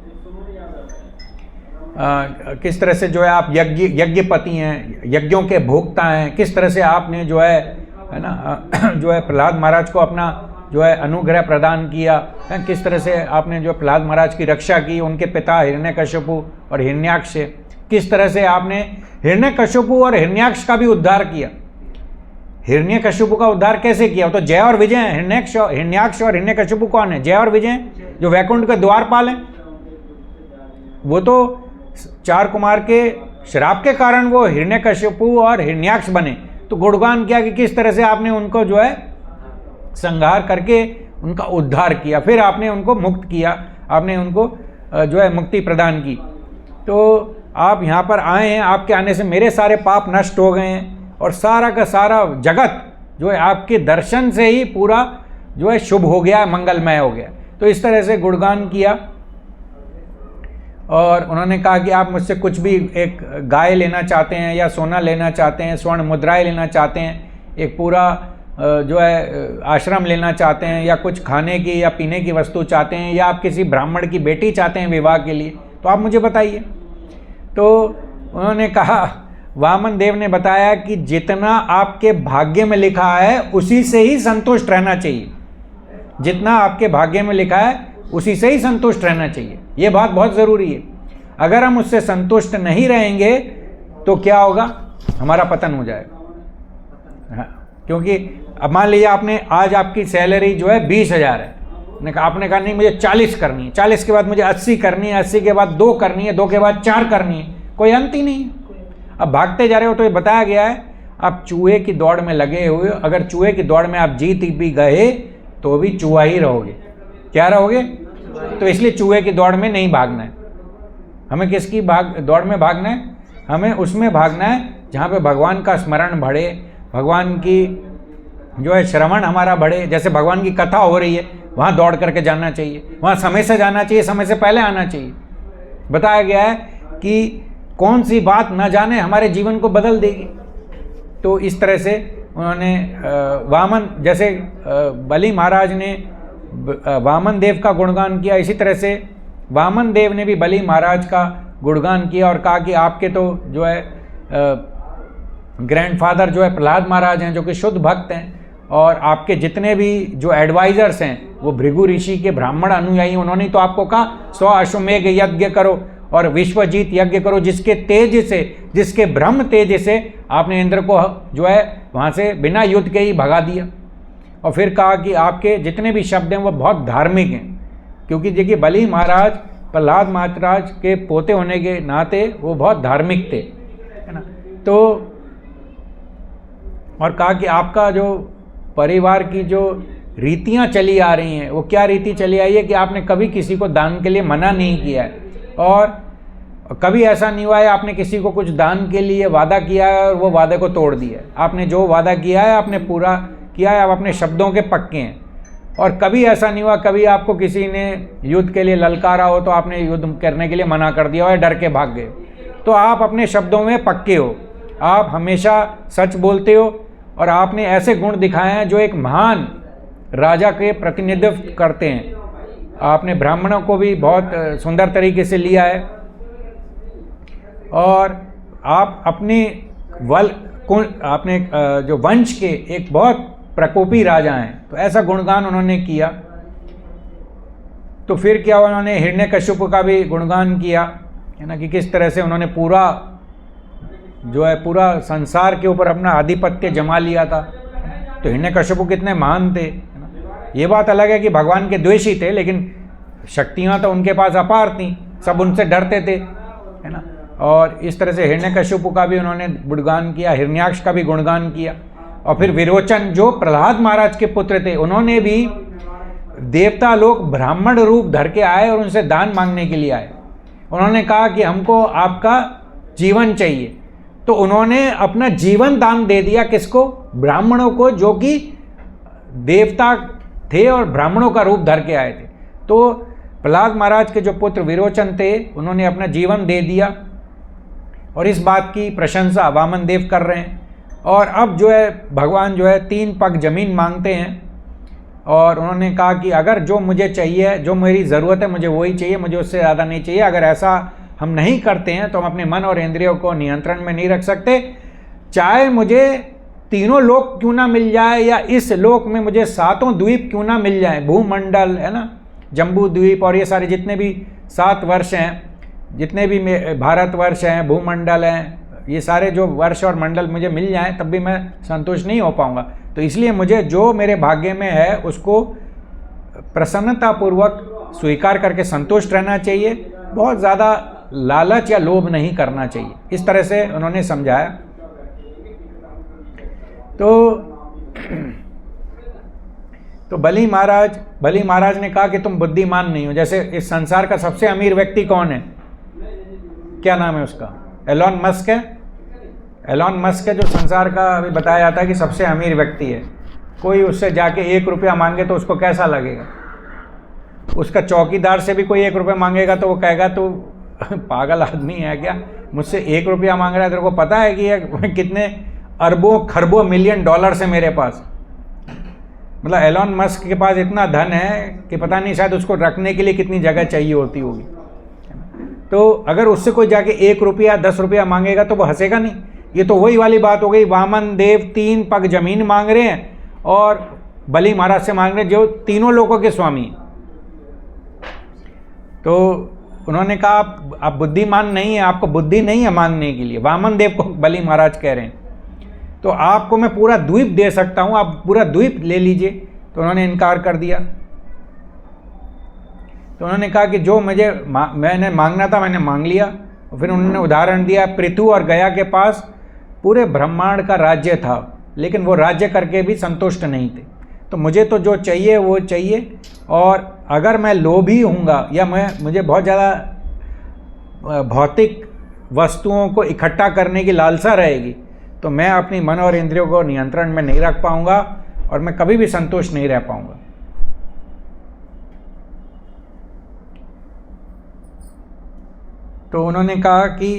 किस तरह से जो है आप यज्ञपति हैं, यज्ञों के भोक्ता हैं। किस तरह से आपने जो है ना जो है प्रहलाद महाराज को अपना जो है अनुग्रह प्रदान किया है। किस तरह से आपने जो प्रहलाद महाराज की रक्षा की, उनके पिता हिरण्यकश्यपु और हिरण्याक्ष से। किस तरह से आपने हिरण्यकश्यपु और हिरण्याक्ष का भी उद्धार किया। हिरण्यकश्यपु का उद्धार कैसे किया? तो जय और विजय हैं। हिरण्याक्ष और हिरण्यकश्यपु कौन है? जय और विजय जो वैकुंठ के द्वारपाल हैं। वो तो 4 कुमार के श्राप के कारण वो हिरण्यकश्यपु और हिरण्याक्ष बने। तो गुणगान किया कि किस तरह से आपने उनको जो है संहार करके उनका उद्धार किया, फिर आपने उनको मुक्त किया, आपने उनको जो है मुक्ति प्रदान की। तो आप यहाँ पर आए हैं, आपके आने से मेरे सारे पाप नष्ट हो गए हैं और सारा का सारा जगत जो है आपके दर्शन से ही पूरा जो है शुभ हो गया, मंगलमय हो गया। तो इस तरह से गुणगान किया और उन्होंने कहा कि आप मुझसे कुछ भी, एक गाय लेना चाहते हैं या सोना लेना चाहते हैं, स्वर्ण मुद्राएं लेना चाहते हैं, एक पूरा जो है आश्रम लेना चाहते हैं, या कुछ खाने की या पीने की वस्तु चाहते हैं, या आप किसी ब्राह्मण की बेटी चाहते हैं विवाह के लिए, तो आप मुझे बताइए। तो उन्होंने कहा, वामन देव ने बताया कि जितना आपके भाग्य में लिखा है उसी से ही संतुष्ट रहना चाहिए। जितना आपके भाग्य में लिखा है उसी से ही संतुष्ट रहना चाहिए। ये बात बहुत ज़रूरी है। अगर हम उससे संतुष्ट नहीं रहेंगे तो क्या होगा, हमारा पतन हो जाएगा। हाँ, क्योंकि अब मान लीजिए आपने, आज आपकी सैलरी जो है 20,000 है, आपने कहा नहीं मुझे 40 करनी है, 40 के बाद मुझे 80 करनी है, 80 के बाद 2 करनी है, 2 के बाद 4 करनी है, कोई अंत ही नहीं है। अब भागते जा रहे हो तो ये बताया गया है आप चूहे की दौड़ में लगे हुए हो, अगर चूहे की दौड़ में आप जीत भी गए तो भी चूहा ही रहोगे। क्या रहोगे? तो इसलिए चूहे की दौड़ में नहीं भागना है। हमें किसकी दौड़ में भागना है? हमें उसमें भागना है जहाँ पे भगवान का स्मरण बढ़े, भगवान की जो है श्रवण हमारा बढ़े। जैसे भगवान की कथा हो रही है वहाँ दौड़ करके जाना चाहिए, वहाँ समय से जाना चाहिए, समय से पहले आना चाहिए। बताया गया है कि कौन सी बात न जाने हमारे जीवन को बदल देगी। तो इस तरह से उन्होंने वामन, जैसे बलि महाराज ने वामन देव का गुणगान किया, इसी तरह से वामन देव ने भी बलि महाराज का गुणगान किया और कहा कि आपके तो जो है ग्रैंडफादर जो है प्रहलाद महाराज हैं, जो कि शुद्ध भक्त हैं, और आपके जितने भी जो एडवाइजर्स हैं वो भृगु ऋषि के ब्राह्मण अनुयायी, उन्होंने तो आपको कहा 100 अश्वमेघ यज्ञ करो और विश्वजीत यज्ञ करो, जिसके तेज से, जिसके ब्रह्म तेज से आपने इंद्र को जो है वहाँ से बिना युद्ध के ही भगा दिया। और फिर कहा कि आपके जितने भी शब्द हैं वो बहुत धार्मिक हैं, क्योंकि देखिए बलि महाराज प्रहलाद महाराज के पोते होने के नाते वो बहुत धार्मिक थे, है ना। तो और कहा कि आपका जो परिवार की जो रीतियाँ चली आ रही हैं वो क्या रीति चली आई है कि आपने कभी किसी को दान के लिए मना नहीं किया है, और कभी ऐसा नहीं हुआ है आपने किसी को कुछ दान के लिए वादा किया है और वो वादे को तोड़ दिया है। आपने जो वादा किया है आपने पूरा किया है, आप अपने शब्दों के पक्के हैं। और कभी ऐसा नहीं हुआ, कभी आपको किसी ने युद्ध के लिए ललकारा हो तो आपने युद्ध करने के लिए मना कर दिया और डर के भाग गए। तो आप अपने शब्दों में पक्के हो, आप हमेशा सच बोलते हो, और आपने ऐसे गुण दिखाए हैं जो एक महान राजा के प्रतिनिधित्व करते हैं। आपने ब्राह्मणों को भी बहुत सुंदर तरीके से लिया है, और आप अपने आपने जो वंश के एक बहुत प्रकोपी राजा हैं, तो ऐसा गुणगान उन्होंने किया। तो फिर क्या, उन्होंने हिरण्यकश्यप का भी गुणगान किया, है ना, कि किस तरह से उन्होंने पूरा जो है पूरा संसार के ऊपर अपना आधिपत्य जमा लिया था। तो हिरण्यकश्यप कितने महान थे, है ना। ये बात अलग है कि भगवान के द्वेषी थे, लेकिन शक्तियाँ तो उनके पास अपार थीं, सब उनसे डरते थे, है ना। और इस तरह से हिरण्यकश्यप का भी उन्होंने गुणगान किया, हिरण्याक्ष का भी गुणगान किया। और फिर विरोचन जो प्रहलाद महाराज के पुत्र थे, उन्होंने भी देवता लोग ब्राह्मण रूप धर के आए और उनसे दान मांगने के लिए आए। उन्होंने कहा कि हमको आपका जीवन चाहिए, तो उन्होंने अपना जीवन दान दे दिया। किसको? ब्राह्मणों को, जो कि देवता थे और ब्राह्मणों का रूप धर के आए थे। तो प्रहलाद महाराज के जो पुत्र विरोचन थे, उन्होंने अपना जीवन दे दिया, और इस बात की प्रशंसा वामन देव कर रहे हैं। और अब जो है भगवान जो है 3 पग जमीन मांगते हैं, और उन्होंने कहा कि अगर जो मुझे चाहिए, जो मेरी ज़रूरत है, मुझे वही चाहिए, मुझे उससे ज़्यादा नहीं चाहिए। अगर ऐसा हम नहीं करते हैं तो हम अपने मन और इंद्रियों को नियंत्रण में नहीं रख सकते। चाहे मुझे तीनों लोक क्यों ना मिल जाए, या इस लोक में मुझे 7 द्वीप क्यों ना मिल जाए, भूमंडल, है ना, जम्बू द्वीप, और ये सारे जितने भी 7 वर्ष हैं, जितने भी भारतवर्ष हैं, भूमंडल हैं, ये सारे जो वर्ष और मंडल मुझे मिल जाएं, तब भी मैं संतुष्ट नहीं हो पाऊंगा। तो इसलिए मुझे जो मेरे भाग्य में है उसको प्रसन्नतापूर्वक स्वीकार करके संतुष्ट रहना चाहिए। बहुत ज़्यादा लालच या लोभ नहीं करना चाहिए। इस तरह से उन्होंने समझाया। तो बलि महाराज ने कहा कि तुम बुद्धिमान नहीं हो। जैसे इस संसार का सबसे अमीर व्यक्ति कौन है? क्या नाम है उसका, एलॉन मस्क है। एलॉन मस्क है जो संसार का अभी बताया जाता है कि सबसे अमीर व्यक्ति है। कोई उससे जाके 1 रुपया मांगे तो उसको कैसा लगेगा? उसका चौकीदार से भी कोई 1 रुपया मांगेगा तो वो कहेगा तो पागल आदमी है क्या, मुझसे 1 रुपया मांग रहा है, तेरे को पता है कि ये कितने अरबों खरबों मिलियन डॉलर है मेरे पास। मतलब एलॉन मस्क के पास इतना धन है कि पता नहीं शायद उसको रखने के लिए कितनी जगह चाहिए होती होगी। तो अगर उससे कोई जाके 1 रुपया 10 रुपया मांगेगा तो वो हंसेगा नहीं। ये तो वही वाली बात हो गई, वामन देव 3 पग जमीन मांग रहे हैं और बलि महाराज से मांग रहे हैं जो तीनों लोगों के स्वामी। तो उन्होंने कहा आप बुद्धिमान नहीं है, आपको बुद्धि नहीं है मांगने के लिए। वामन देव को बलि महाराज कह रहे हैं तो आपको मैं पूरा द्वीप दे सकता हूं, आप पूरा द्वीप ले लीजिए। तो उन्होंने इनकार कर दिया। तो उन्होंने कहा कि जो मैंने मांगना था मैंने मांग लिया। फिर उन्होंने उदाहरण दिया, पृथु और गया के पास पूरे ब्रह्मांड का राज्य था, लेकिन वो राज्य करके भी संतुष्ट नहीं थे। तो मुझे तो जो चाहिए वो चाहिए, और अगर मैं लोभी हूँगा या मुझे बहुत ज़्यादा भौतिक वस्तुओं को इकट्ठा करने की लालसा रहेगी तो मैं अपनी मन और इंद्रियों को नियंत्रण में नहीं रख पाऊँगा और मैं कभी भी संतुष्ट नहीं रह पाऊँगा। तो उन्होंने कहा कि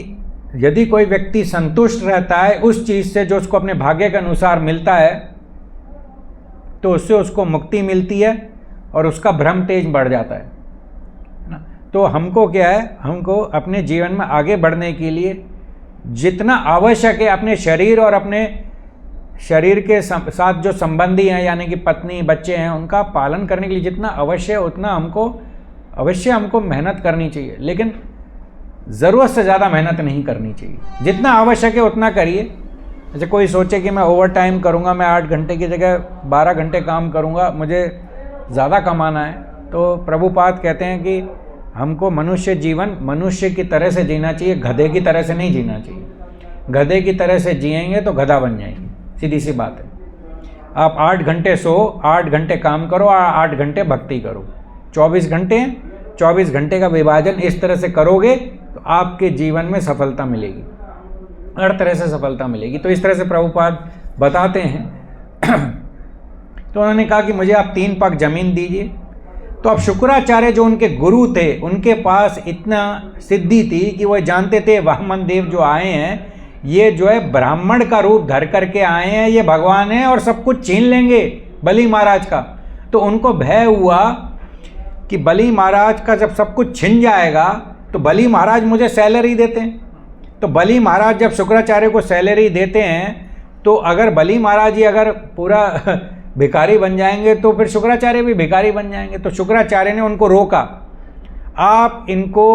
यदि कोई व्यक्ति संतुष्ट रहता है उस चीज़ से जो उसको अपने भाग्य के अनुसार मिलता है तो उससे उसको मुक्ति मिलती है और उसका भ्रम तेज बढ़ जाता है ना। तो हमको क्या है, हमको अपने जीवन में आगे बढ़ने के लिए जितना आवश्यक है अपने शरीर और अपने शरीर के साथ जो संबंधी हैं यानी कि पत्नी बच्चे हैं उनका पालन करने के लिए जितना अवश्य है उतना हमको मेहनत करनी चाहिए, लेकिन ज़रूरत से ज़्यादा मेहनत नहीं करनी चाहिए। जितना आवश्यक है उतना करिए। जैसे कोई सोचे कि मैं ओवर टाइम करूँगा, मैं 8 घंटे की जगह 12 घंटे काम करूँगा, मुझे ज़्यादा कमाना है, तो प्रभुपाद कहते हैं कि हमको मनुष्य जीवन मनुष्य की तरह से जीना चाहिए, गधे की तरह से नहीं जीना चाहिए। गधे की तरह से जिएंगे तो गधा बन जाएंगे, सीधी सी बात है। आप 8 घंटे सो, 8 घंटे काम करो और 8 घंटे भक्ति करो। 24 घंटे 24 घंटे का विभाजन इस तरह से करोगे तो आपके जीवन में सफलता मिलेगी, हर तरह से सफलता मिलेगी। तो इस तरह से प्रभुपाद बताते हैं। तो उन्होंने कहा कि मुझे आप 3 पग जमीन दीजिए। तो अब शुक्राचार्य जो उनके गुरु थे उनके पास इतना सिद्धि थी कि वो जानते थे वामन देव जो आए हैं ये जो है ब्राह्मण का रूप धर करके आए हैं, ये भगवान है और सब कुछ छीन लेंगे बलि महाराज का। तो उनको भय हुआ कि बलि महाराज का जब सब कुछ छिन जाएगा तो बलि महाराज मुझे सैलरी देते हैं। तो बलि महाराज जब शुक्राचार्य को सैलरी देते हैं तो अगर बलि महाराज ही अगर पूरा भिखारी बन जाएंगे तो फिर शुक्राचार्य भी भिखारी बन जाएंगे। तो शुक्राचार्य ने उनको रोका, आप इनको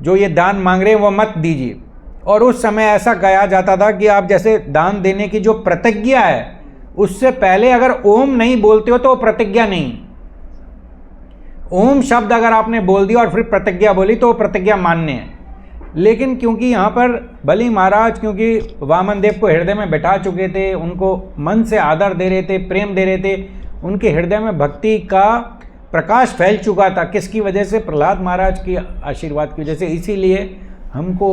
जो ये दान मांग रहे हैं वो मत दीजिए। और उस समय ऐसा कहा जाता था कि आप जैसे दान देने की जो प्रतिज्ञा है उससे पहले अगर ओम नहीं बोलते हो तो प्रतिज्ञा नहीं। ओम शब्द अगर आपने बोल दिया और फिर प्रतिज्ञा बोली तो प्रतिज्ञा मान्य है। लेकिन क्योंकि यहाँ पर बलि महाराज क्योंकि वामन देव को हृदय में बैठा चुके थे, उनको मन से आदर दे रहे थे, प्रेम दे रहे थे, उनके हृदय में भक्ति का प्रकाश फैल चुका था। किसकी वजह से? प्रहलाद महाराज की आशीर्वाद की वजह से। इसीलिए हमको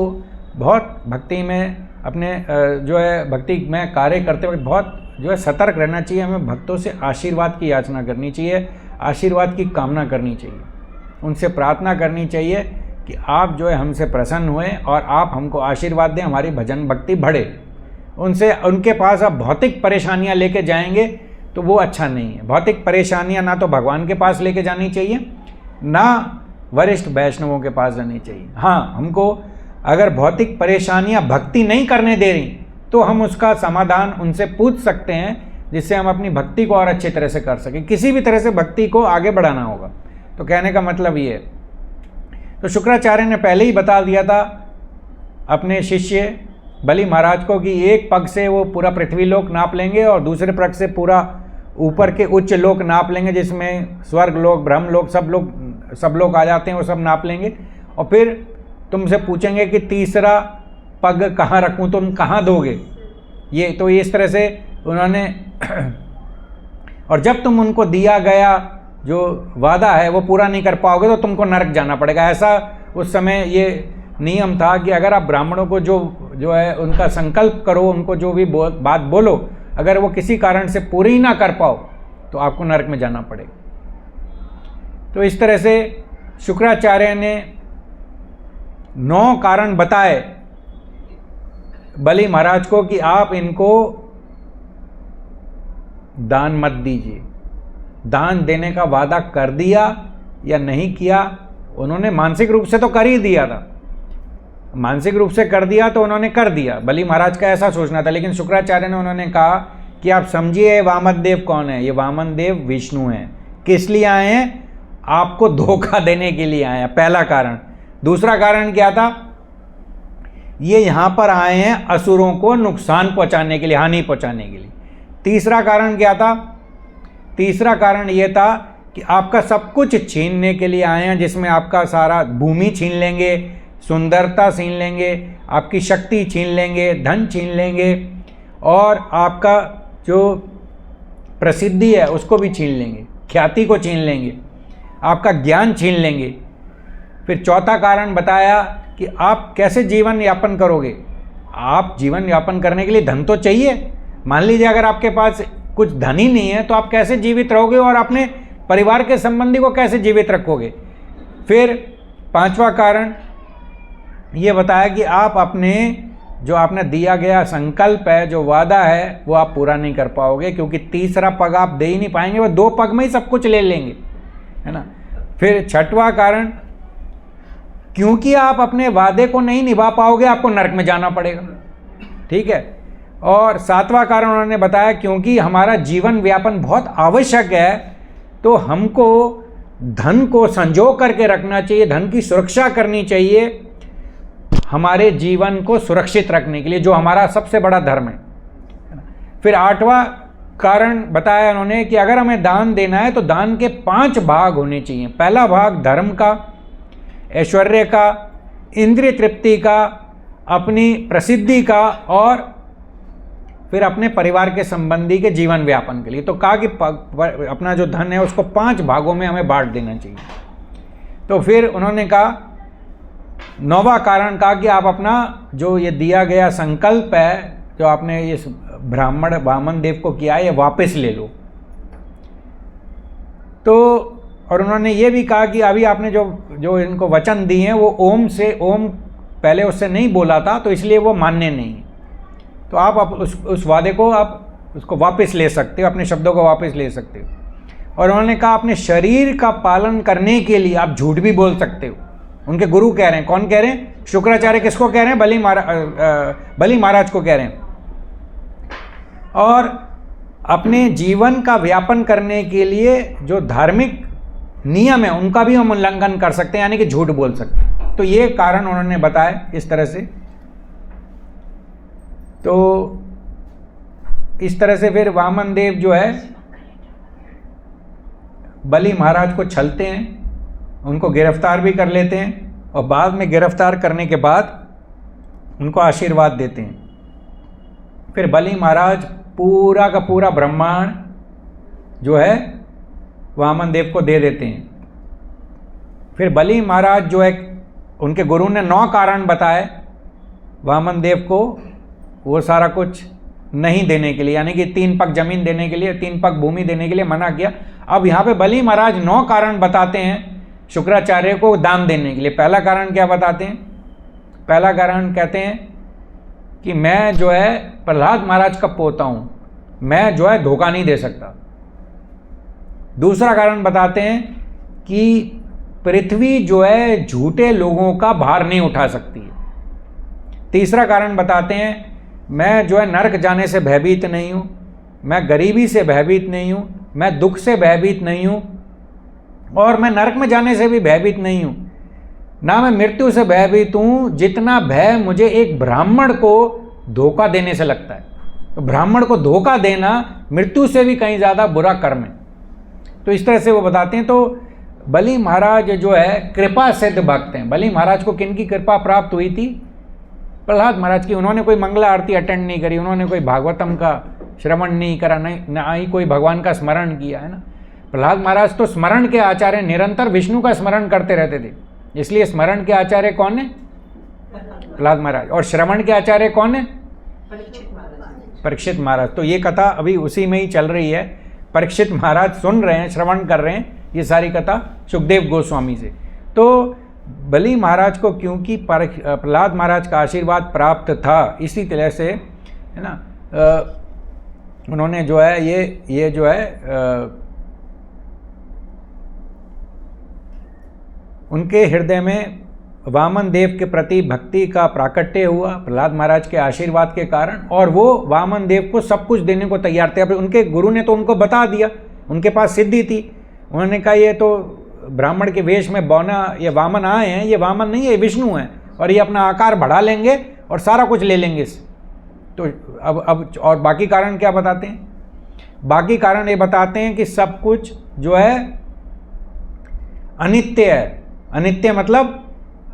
बहुत भक्ति में अपने जो है भक्ति में कार्य करते वक्त बहुत जो है सतर्क रहना चाहिए। हमें भक्तों से आशीर्वाद की याचना करनी चाहिए, आशीर्वाद की कामना करनी चाहिए, उनसे प्रार्थना करनी चाहिए कि आप जो है हमसे प्रसन्न हुए और आप हमको आशीर्वाद दें, हमारी भजन भक्ति बढ़े। उनके पास आप भौतिक परेशानियां लेके जाएंगे तो वो अच्छा नहीं है। भौतिक परेशानियां ना तो भगवान के पास लेके जानी चाहिए, ना वरिष्ठ वैष्णवों के पास जानी चाहिए। हाँ, हमको अगर भौतिक परेशानियां भक्ति नहीं करने दे रही तो हम उसका समाधान उनसे पूछ सकते हैं, जिससे हम अपनी भक्ति को और अच्छी तरह से कर सकें। किसी भी तरह से भक्ति को आगे बढ़ाना होगा। तो कहने का मतलब ये है। तो शुक्राचार्य ने पहले ही बता दिया था अपने शिष्य बलि महाराज को कि 1 पग से वो पूरा पृथ्वी लोक नाप लेंगे और दूसरे पग से पूरा ऊपर के उच्च लोक नाप लेंगे, जिसमें स्वर्ग लोक, ब्रह्म लोक, सब लोग आ जाते हैं, वो सब नाप लेंगे। और फिर तुमसे पूछेंगे कि तीसरा पग कहाँ रखूँ, तुम कहाँ दोगे? ये तो इस तरह से उन्होंने और जब तुम उनको दिया गया जो वादा है वो पूरा नहीं कर पाओगे तो तुमको नरक जाना पड़ेगा। ऐसा उस समय ये नियम था कि अगर आप ब्राह्मणों को जो है उनका संकल्प करो, उनको जो भी बात बोलो, अगर वो किसी कारण से पूरी ना कर पाओ तो आपको नरक में जाना पड़ेगा। तो इस तरह से शुक्राचार्य ने 9 कारण बताए बलि महाराज को कि आप इनको दान मत दीजिए। दान देने का वादा कर दिया या नहीं किया, उन्होंने मानसिक रूप से तो कर ही दिया था, मानसिक रूप से कर दिया तो उन्होंने कर दिया, बलि महाराज का ऐसा सोचना था। लेकिन शुक्राचार्य ने उन्होंने कहा कि आप समझिए वामन देव कौन है, ये वामन देव विष्णु हैं। किस लिए आए हैं? आपको धोखा देने के लिए आए हैं, पहला कारण। दूसरा कारण क्या था? ये यहाँ पर आए हैं असुरों को नुकसान पहुँचाने के लिए, हानि पहुँचाने के लिए। तीसरा कारण क्या था? तीसरा कारण ये था कि आपका सब कुछ छीनने के लिए आए हैं, जिसमें आपका सारा भूमि छीन लेंगे, सुंदरता छीन लेंगे, आपकी शक्ति छीन लेंगे, धन छीन लेंगे, और आपका जो प्रसिद्धि है उसको भी छीन लेंगे, ख्याति को छीन लेंगे, आपका ज्ञान छीन लेंगे। फिर चौथा कारण बताया कि आप कैसे जीवन यापन करोगे। आप जीवन यापन करने के लिए धन तो चाहिए। मान लीजिए अगर आपके पास कुछ धन ही नहीं है तो आप कैसे जीवित रहोगे और अपने परिवार के संबंधी को कैसे जीवित रखोगे। फिर पांचवा कारण ये बताया कि आप अपने जो आपने दिया गया संकल्प है, जो वादा है, वो आप पूरा नहीं कर पाओगे, क्योंकि तीसरा पग आप दे ही नहीं पाएंगे, वो 2 पग में ही सब कुछ ले लेंगे, है ना। फिर छठवां कारण, क्योंकि आप अपने वादे को नहीं निभा पाओगे, आपको नरक में जाना पड़ेगा, ठीक है। और सातवां कारण उन्होंने बताया, क्योंकि हमारा जीवन व्यापन बहुत आवश्यक है, तो हमको धन को संजो करके रखना चाहिए, धन की सुरक्षा करनी चाहिए, हमारे जीवन को सुरक्षित रखने के लिए, जो हमारा सबसे बड़ा धर्म है। फिर आठवां कारण बताया उन्होंने कि अगर हमें दान देना है तो दान के 5 भाग होने चाहिए। पहला भाग धर्म का, ऐश्वर्य का, इंद्रिय तृप्ति का, अपनी प्रसिद्धि का, और फिर अपने परिवार के संबंधी के जीवन व्यापन के लिए। तो कहा कि अपना जो धन है उसको 5 भागों में हमें बांट देना चाहिए। तो फिर उन्होंने कहा, 9वां कारण कहा कि आप अपना जो ये दिया गया संकल्प है, जो आपने इस ब्राह्मण वामन देव को किया है, ये वापस ले लो। तो और उन्होंने ये भी कहा कि अभी आपने जो इनको वचन दिए हैं वो ओम से, ओम पहले उससे नहीं बोला था, तो इसलिए वो मान्य नहीं है। तो आप उस वादे को आप उसको वापस ले सकते हो, अपने शब्दों को वापस ले सकते हो। और उन्होंने कहा अपने शरीर का पालन करने के लिए आप झूठ भी बोल सकते हो। उनके गुरु कह रहे हैं, कौन कह रहे हैं? शुक्राचार्य किसको कह रहे हैं? बलि महाराज को कह रहे हैं। और अपने जीवन का व्यापन करने के लिए जो धार्मिक नियम है उनका भी हम उल्लंघन कर सकते हैं, यानी कि झूठ बोल सकते हैं। तो ये कारण उन्होंने बताया इस तरह से। तो इस तरह से फिर वामन देव जो है बलि महाराज को छलते हैं, उनको गिरफ्तार भी कर लेते हैं, और बाद में गिरफ्तार करने के बाद उनको आशीर्वाद देते हैं। फिर बलि महाराज पूरा का पूरा ब्रह्मांड जो है वामन देव को दे देते हैं। फिर बलि महाराज जो है, उनके गुरु ने 9 कारण बताए वामन देव को वो सारा कुछ नहीं देने के लिए, यानी कि 3 पग जमीन देने के लिए, 3 पग भूमि देने के लिए मना किया। अब यहाँ पे बलि महाराज 9 कारण बताते हैं शुक्राचार्य को दान देने के लिए। पहला कारण क्या बताते हैं? पहला कारण कहते हैं कि मैं जो है प्रहलाद महाराज का पोता हूँ, मैं जो है धोखा नहीं दे सकता। दूसरा कारण बताते हैं कि पृथ्वी जो है झूठे लोगों का भार नहीं उठा सकती है। तीसरा कारण बताते हैं मैं जो है नरक जाने से भयभीत नहीं हूँ, मैं गरीबी से भयभीत नहीं हूँ, मैं दुख से भयभीत नहीं हूँ, और मैं नरक में जाने से भी भयभीत नहीं हूँ, ना मैं मृत्यु से भयभीत हूँ, जितना भय मुझे एक ब्राह्मण को धोखा देने से लगता है। तो ब्राह्मण को धोखा देना मृत्यु से भी कहीं ज़्यादा बुरा कर्म है। तो इस तरह से वो बताते हैं। तो बलि महाराज जो है कृपा सिद्ध भक्त हैं। बलि महाराज को किन की कृपा प्राप्त हुई थी? प्रहलाद महाराज की। उन्होंने कोई मंगला आरती अटेंड नहीं करी, उन्होंने कोई भागवतम का श्रवण नहीं करा, ना ही कोई भगवान का स्मरण किया, है ना। प्रहलाद महाराज तो स्मरण के आचार्य, निरंतर विष्णु का स्मरण करते रहते थे। इसलिए स्मरण के आचार्य कौन है? प्रहलाद महाराज। और श्रवण के आचार्य कौन है? परीक्षित महाराज। तो ये कथा अभी उसी में ही चल रही है। परीक्षित महाराज सुन रहे हैं, श्रवण कर रहे हैं ये सारी कथा सुखदेव गोस्वामी से। तो बलि महाराज को क्योंकि प्रहलाद महाराज का आशीर्वाद प्राप्त था, इसी तरह से है ना उन्होंने जो है ये जो है उनके हृदय में वामन देव के प्रति भक्ति का प्राकट्य हुआ प्रहलाद महाराज के आशीर्वाद के कारण, और वो वामन देव को सब कुछ देने को तैयार थे। अब उनके गुरु ने तो उनको बता दिया, उनके पास सिद्धि थी। उन्होंने कहा ये तो ब्राह्मण के वेश में बौना ये वामन आए हैं, ये वामन नहीं है, ये विष्णु हैं, और ये अपना आकार बढ़ा लेंगे और सारा कुछ ले लेंगे इससे। तो अब और बाकी कारण क्या बताते हैं? बाकी कारण ये बताते हैं कि सब कुछ जो है अनित्य है। अनित्य मतलब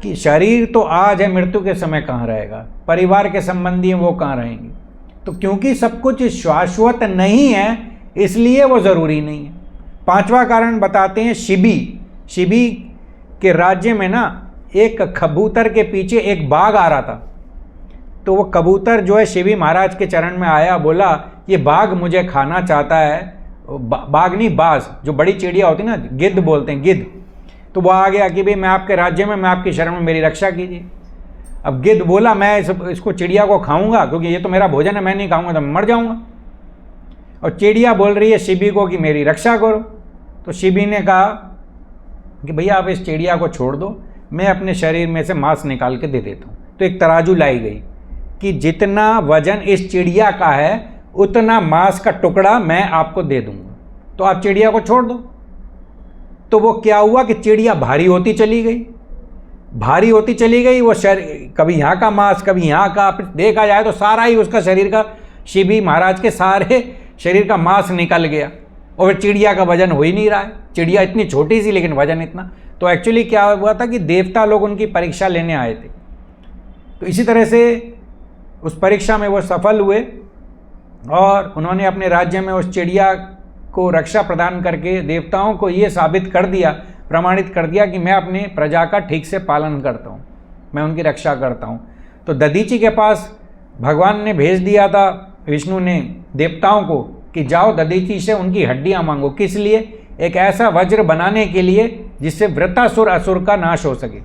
कि शरीर तो आज है, मृत्यु के समय कहाँ रहेगा, परिवार के संबंधी हैं वो कहाँ रहेंगे। तो क्योंकि सब कुछ शाश्वत नहीं है इसलिए वो ज़रूरी नहीं है। पांचवा कारण बताते हैं शिबी के राज्य में ना एक कबूतर के पीछे एक बाघ आ रहा था। तो वो कबूतर जो है शिवी महाराज के चरण में आया, बोला ये बाघ मुझे खाना चाहता है। बाघ नहीं, बाज, जो बड़ी चिड़िया होती ना, गिद्ध बोलते हैं, गिद्ध। तो वो आ गया कि भाई मैं आपके राज्य में, मैं आपकी शरण में, मेरी रक्षा कीजिए। अब गिद्ध बोला मैं इसको चिड़िया को खाऊंगा, क्योंकि ये तो मेरा भोजन है, मैं नहीं खाऊंगा तो मैं मर जाऊंगा। और चिड़िया बोल रही है शिबी को कि मेरी रक्षा करो। तो शिबी ने कहा कि भैया आप इस चिड़िया को छोड़ दो, मैं अपने शरीर में से मांस निकाल के दे देता हूँ। तो एक तराजू लाई गई कि जितना वजन इस चिड़िया का है उतना मांस का टुकड़ा मैं आपको दे दूंगा, तो आप चिड़िया को छोड़ दो। तो वो क्या हुआ कि चिड़िया भारी होती चली गई, भारी होती चली गई। वो शरीर कभी यहाँ का मांस, कभी यहाँ का, देखा जाए तो सारा ही उसका शरीर का, शिबी महाराज के सारे शरीर का मांस निकल गया। और फिर चिड़िया का वजन हो ही नहीं रहा है। चिड़िया इतनी छोटी सी लेकिन वजन इतना। तो एक्चुअली क्या हुआ था कि देवता लोग उनकी परीक्षा लेने आए थे। तो इसी तरह से उस परीक्षा में वो सफल हुए और उन्होंने अपने राज्य में उस चिड़िया को रक्षा प्रदान करके देवताओं को ये साबित कर दिया, प्रमाणित कर दिया कि मैं अपने प्रजा का ठीक से पालन करता हूँ, मैं उनकी रक्षा करता हूँ। तो दधीची के पास भगवान ने भेज दिया था, विष्णु ने, देवताओं को कि जाओ दधीची से उनकी हड्डियाँ मांगो। किस लिए? एक ऐसा वज्र बनाने के लिए जिससे वृत्तासुर असुर का नाश हो सके।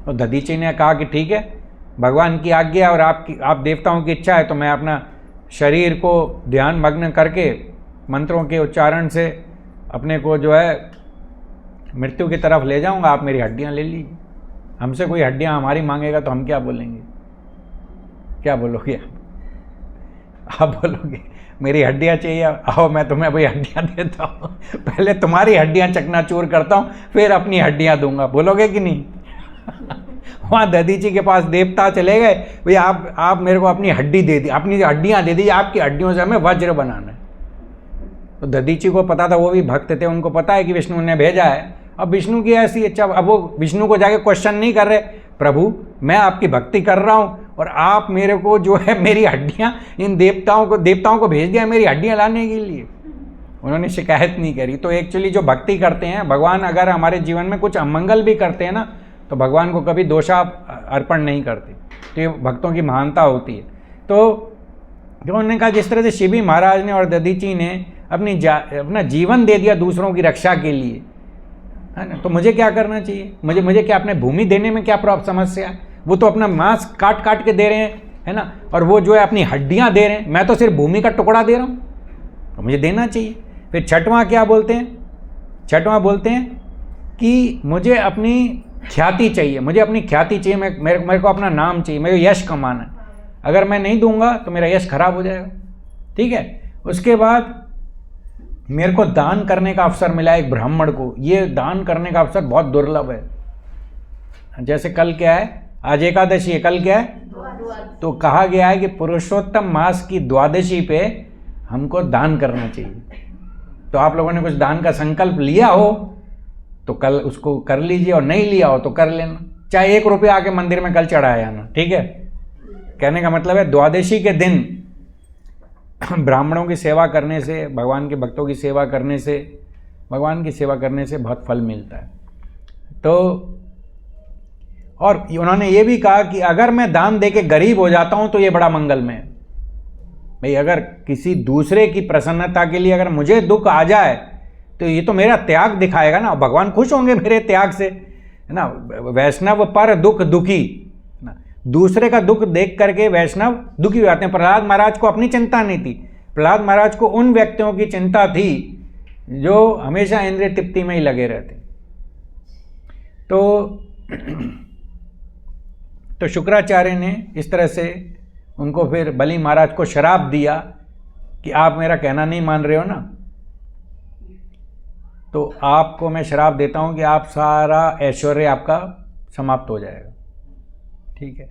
तो दधीची ने कहा कि ठीक है, भगवान की आज्ञा और आप देवताओं की इच्छा है तो मैं अपना शरीर को ध्यान मग्न करके मंत्रों के उच्चारण से अपने को जो है मृत्यु की तरफ ले जाऊंगा, आप मेरी हड्डियां ले लीजिए। हमसे कोई हड्डियां हमारी मांगेगा तो हम क्या बोलेंगे? क्या बोलोगे आप बोलोगे मेरी हड्डियां चाहिए, आओ मैं तुम्हें भाई हड्डियां देता हूँ, पहले तुम्हारी हड्डियां चकनाचूर करता हूँ फिर अपनी हड्डियां दूंगा, बोलोगे कि नहीं? वहाँ दधीची के पास देवता चले गए, भाई आप मेरे को अपनी हड्डी दे दी, अपनी हड्डियाँ दे दीजिए, आपकी हड्डियों से हमें वज्र बनाना है। तो दधीची को पता था, वो भी भक्त थे, उनको पता है कि विष्णु ने भेजा है। अब विष्णु की ऐसी इच्छा, अब वो विष्णु को जाके क्वेश्चन नहीं कर रहे, प्रभु मैं आपकी भक्ति कर रहा हूँ और आप मेरे को जो है मेरी हड्डियाँ इन देवताओं को भेज दिया मेरी हड्डियाँ लाने के लिए। उन्होंने शिकायत नहीं करी। तो एक्चुअली जो भक्ति करते हैं, भगवान अगर हमारे जीवन में कुछ अमंगल भी करते हैं ना, तो भगवान को कभी दोषारोप अर्पण नहीं करते। तो ये भक्तों की महानता होती है। तो उन्होंने कहा जिस तरह से शिवी महाराज ने और दधीची ने अपना जीवन दे दिया दूसरों की रक्षा के लिए, है ना, तो मुझे क्या करना चाहिए? मुझे क्या अपने भूमि देने में क्या समस्या है? वो तो अपना मांस काट काट के दे रहे हैं, है ना, और वो जो है अपनी हड्डियाँ दे रहे हैं, मैं तो सिर्फ भूमि का टुकड़ा दे रहा हूँ, तो मुझे देना चाहिए। फिर छठवां क्या बोलते हैं? छठवां बोलते हैं कि मुझे अपनी ख्याति चाहिए, मुझे अपनी ख्याति चाहिए, मेरे को अपना नाम चाहिए, मेरे को यश कमाना है। अगर मैं नहीं दूंगा तो मेरा यश खराब हो जाएगा, ठीक है। उसके बाद मेरे को दान करने का अवसर मिला एक ब्राह्मण को। ये दान करने का अवसर बहुत दुर्लभ है। जैसे कल क्या है, आज एकादशी है, कल क्या है, तो कहा गया है कि पुरुषोत्तम मास की द्वादशी पे हमको दान करना चाहिए। तो आप लोगों ने कुछ दान का संकल्प लिया हो तो कल उसको कर लीजिए, और नहीं लिया हो तो कर लेना, चाहे 1 रुपया आके मंदिर में कल चढ़ाया जाना, ठीक है। कहने का मतलब है द्वादशी के दिन ब्राह्मणों की सेवा करने से, भगवान के भक्तों की सेवा करने से, भगवान की सेवा करने से बहुत फल मिलता है। तो और उन्होंने ये भी कहा कि अगर मैं दान दे के गरीब हो जाता हूं तो ये बड़ा मंगलमय है। भाई अगर किसी दूसरे की प्रसन्नता के लिए अगर मुझे दुख आ जाए तो ये तो मेरा त्याग दिखाएगा ना, भगवान खुश होंगे मेरे त्याग से, है ना। वैष्णव पर दुख दुखी ना, दूसरे का दुख देख करके वैष्णव दुखी हो जाते हैं। प्रहलाद महाराज को अपनी चिंता नहीं थी, प्रहलाद महाराज को उन व्यक्तियों की चिंता थी जो हमेशा इंद्रिय तृप्ति में ही लगे रहते। तो शुक्राचार्य ने इस तरह से उनको फिर बलि महाराज को श्राप दिया कि आप मेरा कहना नहीं मान रहे हो ना, तो आपको मैं श्राप देता हूं कि आप सारा ऐश्वर्य आपका समाप्त हो जाएगा। ठीक है,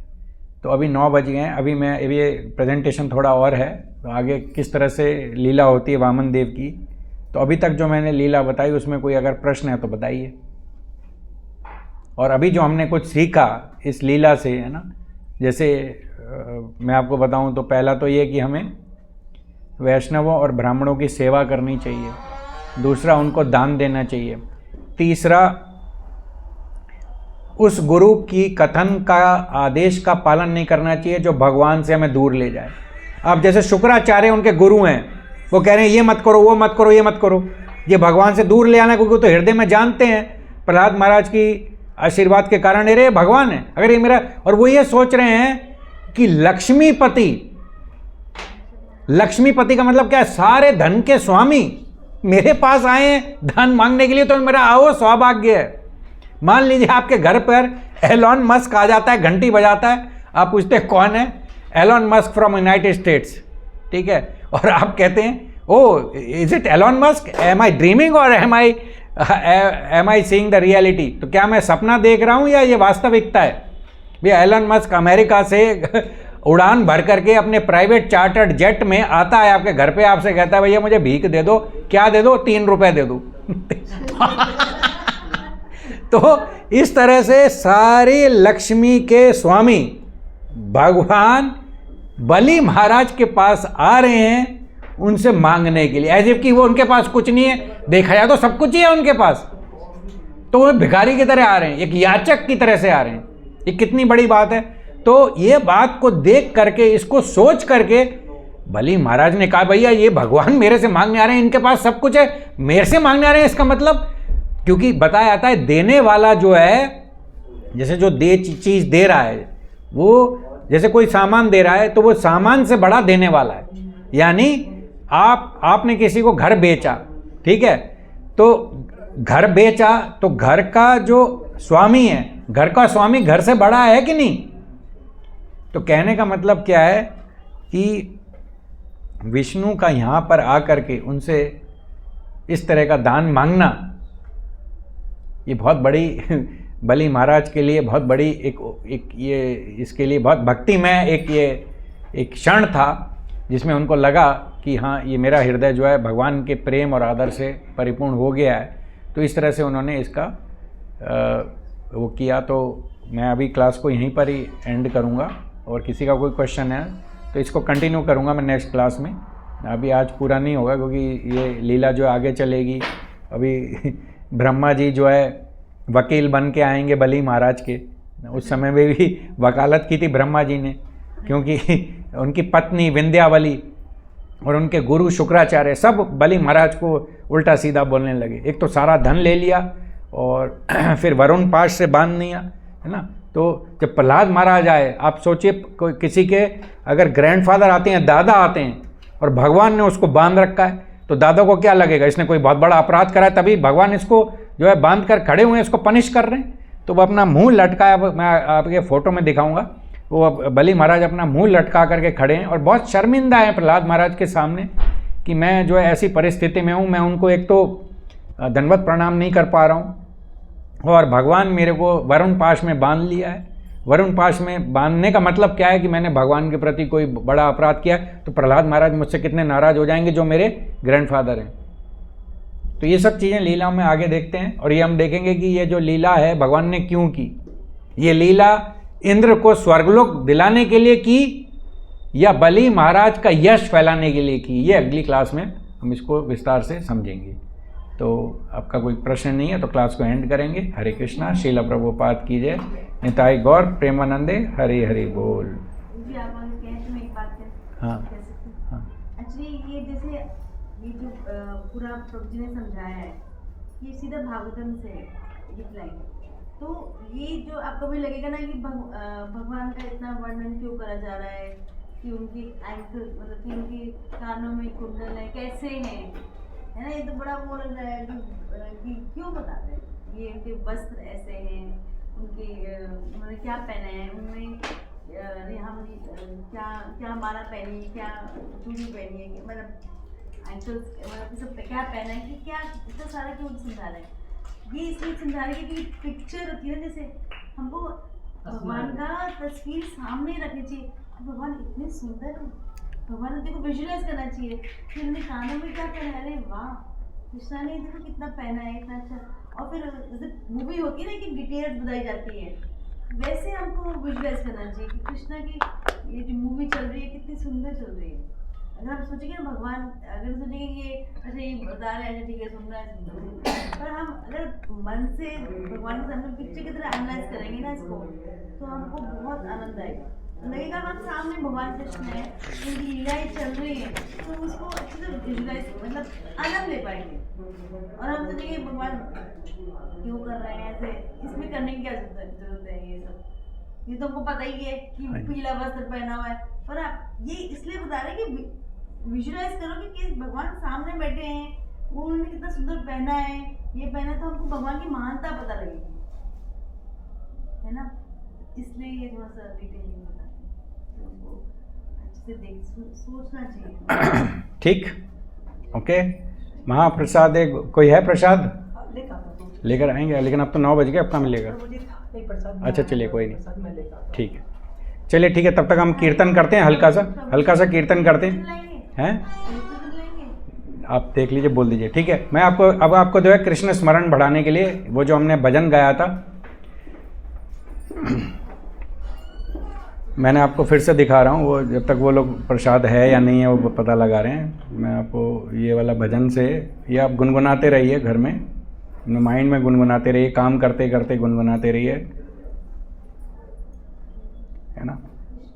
तो अभी 9 बज गए हैं, अभी ये प्रेजेंटेशन थोड़ा और है, तो आगे किस तरह से लीला होती है वामन देव की, तो अभी तक जो मैंने लीला बताई उसमें कोई अगर प्रश्न है तो बताइए। और अभी जो हमने कुछ सीखा इस लीला से, है ना, जैसे मैं आपको बताऊं तो पहला तो ये कि हमें वैष्णवों और ब्राह्मणों की सेवा करनी चाहिए, दूसरा उनको दान देना चाहिए, तीसरा उस गुरु की कथन का आदेश का पालन नहीं करना चाहिए जो भगवान से हमें दूर ले जाए। अब जैसे शुक्राचार्य उनके गुरु हैं, वो कह रहे हैं ये मत करो, वो मत करो, ये मत करो, ये भगवान से दूर ले आना, क्योंकि तो हृदय में जानते हैं प्रहलाद महाराज की आशीर्वाद के कारण अरे भगवान है, अगर ये मेरा, और वो ये सोच रहे हैं कि लक्ष्मीपति का मतलब क्या है, सारे धन के स्वामी मेरे पास आए हैं धन मांगने के लिए, तो मेरा आओ सौभाग्य है। मान लीजिए आपके घर पर एलॉन मस्क आ जाता है, घंटी बजाता है, आप पूछते हैं कौन है, Elon Musk from United States, ठीक है, और आप कहते हैं oh is it Elon Musk, am I dreaming और am I seeing the reality, तो क्या मैं सपना देख रहा हूं या ये वास्तविकता है। भैया एलन मस्क अमेरिका से उड़ान भर करके अपने प्राइवेट चार्टर्ड जेट में आता है आपके घर पे, आपसे कहता है भैया मुझे भीख दे दो, क्या दे दो, 3 रुपए दे दो। तो इस तरह से सारी लक्ष्मी के स्वामी भगवान बलि महाराज के पास आ रहे हैं उनसे मांगने के लिए, एज इफ कि वो उनके पास कुछ नहीं है, देखा जाए तो सब कुछ ही है उनके पास, तो वो भिखारी की तरह आ रहे हैं, एक याचक की तरह से आ रहे हैं। ये कितनी बड़ी बात है। तो ये बात को देख करके, इसको सोच करके बलि महाराज ने कहा भैया ये भगवान मेरे से मांगने आ रहे हैं, इनके पास सब कुछ है, मेरे से मांगने आ रहे हैं, इसका मतलब, क्योंकि बताया जाता है देने वाला जो है, जैसे जो चीज दे रहा है, वो जैसे कोई सामान दे रहा है तो वो सामान से बड़ा देने वाला है। यानी आपने किसी को घर बेचा, ठीक है, तो घर बेचा तो घर का जो स्वामी है, घर का स्वामी घर से बड़ा है कि नहीं। तो कहने का मतलब क्या है कि विष्णु का यहाँ पर आकर के उनसे इस तरह का दान मांगना, ये बहुत बड़ी बलि महाराज के लिए बहुत बड़ी एक ये इसके लिए बहुत भक्तिमय एक क्षण था, जिसमें उनको लगा कि हाँ ये मेरा हृदय जो है भगवान के प्रेम और आदर से परिपूर्ण हो गया है। तो इस तरह से उन्होंने इसका वो किया। तो मैं अभी क्लास को यहीं पर ही एंड करूँगा, और किसी का कोई क्वेश्चन है तो इसको कंटिन्यू करूँगा मैं नेक्स्ट क्लास में। अभी आज पूरा नहीं होगा क्योंकि ये लीला जो आगे चलेगी। अभी ब्रह्मा जी जो है वकील बन के आएंगे बलि महाराज के, उस समय में भी वकालत की थी ब्रह्मा जी ने, क्योंकि उनकी पत्नी विंध्यावली और उनके गुरु शुक्राचार्य सब बलि महाराज को उल्टा सीधा बोलने लगे। एक तो सारा धन ले लिया और फिर वरुण पाश से बांध दिया, है ना। तो जब प्रहलाद महाराज आए, आप सोचिए किसी के अगर ग्रैंडफादर आते हैं, दादा आते हैं, और भगवान ने उसको बांध रखा है, तो दादा को क्या लगेगा, इसने कोई बहुत बड़ा अपराध करा है, तभी भगवान इसको जो है बांध कर खड़े हुए हैं, इसको पनिश कर रहे हैं। तो वो अपना मुंह लटकाया, मैं आपके फोटो में दिखाऊंगा, वो बलि महाराज अपना मुंह लटका करके खड़े हैं और बहुत शर्मिंदा है प्रहलाद महाराज के सामने कि मैं जो है ऐसी परिस्थिति में हूँ, मैं उनको एक तो दंडवत प्रणाम नहीं कर पा रहा हूँ, और भगवान मेरे को वरुण पाश में बांध लिया है। वरुण पाश में बांधने का मतलब क्या है कि मैंने भगवान के प्रति कोई बड़ा अपराध किया, तो प्रहलाद महाराज मुझसे कितने नाराज हो जाएंगे जो मेरे ग्रैंडफादर हैं। तो ये सब चीज़ें लीला में आगे देखते हैं, और ये हम देखेंगे कि ये जो लीला है भगवान ने क्यों की। ये लीला इंद्र को स्वर्गलोक दिलाने के लिए की या बलि महाराज का यश फैलाने के लिए की, ये अगली क्लास में हम इसको विस्तार से समझेंगे। तो आपका कोई प्रश्न नहीं है तो क्लास को एंड करेंगे। हरे कृष्णा, श्रील प्रभुपाद की जय, निताई गौर प्रेमानंदे, हरे हरे बोल। जी आप अगर कहें तो मैं एक बात हाँ कह सकती हूँ। हाँ एक्चुअली ये जैसे ये जो पूरा प्रभु जी ने समझाया है, ये सीधा भागवतम से है लाइन। तो ये जो आपको भी लगेगा ना कि भगवान का इतना वर्णन क्यों करा जा रहा है, कि उनकी एंकल मतलब कि उनके कानों में कुंडल है, कैसे हैं, है ना। ये तो बड़ा वो लग रहा है कि क्यों बता रहे हैं, ये उनके वस्त्र ऐसे हैं, उनके उन्होंने क्या पहना है, उनमें हम क्या क्या माला पहनी है, क्या चूड़ी पहनी है, मतलब एंकल्स मतलब सब क्या पहना है, कि क्या इतना सारा क्यों समझा रहे हैं। ये इसलिए समझा रहे हैं कि पिक्चर होती है ना, जैसे हमको भगवान का तस्वीर सामने रखनी चाहिए। भगवान इतने सुंदर हैं, भगवान देखो विजुअलाइज करना चाहिए कि उन्होंने कानों में क्या पहना है, अरे वाह कृष्णा ने देखो कितना पहना है, इतना अच्छा। और फिर जैसे मूवी होती है ना कि डिटेल्स बताई जाती है, वैसे हमको विजुअलाइज करना चाहिए कि कृष्णा की ये जो मूवी चल रही है कितनी सुंदर चल रही है। अगर हम सोचेंगे ना भगवान, अगर सोचेंगे कि ये अच्छा ये बता रहे हैं, ठीक है सुन रहा है, पर हम अगर मन से भगवान के सामने पिक्चर की तरह एनालाइज करेंगे ना इसको, तो हमको बहुत आनंद आएगा। लगेगा हम सामने भगवान कृष्ण है, उनकी लीलाएं चल रही हैं, तो उसको अच्छे से विजुअलाइज मतलब आनंद ले पाएंगे। और हम सोचेंगे भगवान क्यों कर रहे हैं ऐसे, इसमें करने की क्या जरूरत है, ये सब ये तो हमको पता ही है कि पीला वस्त्र पहना हुआ है। पर आप ये इसलिए बता रहे हैं कि विजुअलाइज करो कि भगवान सामने बैठे हैं, वो उन्होंने कितना सुंदर पहना है, ये पहना, तो हमको भगवान की महानता पता लगेगी, है ना। इसलिए ये थोड़ा सा डिटेल में बताते हैं, तो हमको अच्छे से देख सोचना चाहिए। ठीक, ओके। महाप्रसाद है, कोई है प्रसाद लेकर आएंगे, लेकिन अब तो 9 बज गए, अब कहाँ मिलेगा। अच्छा चलिए कोई नहीं, ठीक है, चलिए ठीक है। तब तक हम कीर्तन करते हैं, हल्का सा कीर्तन करते हैं। आप देख लीजिए, बोल दीजिए, ठीक है। मैं आपको जो है कृष्ण स्मरण बढ़ाने के लिए वो जो हमने भजन गाया था, मैंने आपको फिर से दिखा रहा हूँ। वो जब तक वो लोग प्रसाद है या नहीं है वो पता लगा रहे हैं। मैं आपको ये वाला भजन से, ये आप गुनगुनाते रहिए घर में, अपने माइंड में गुनगुनाते रहिए, काम करते करते गुनगुनाते रहिए, है ना।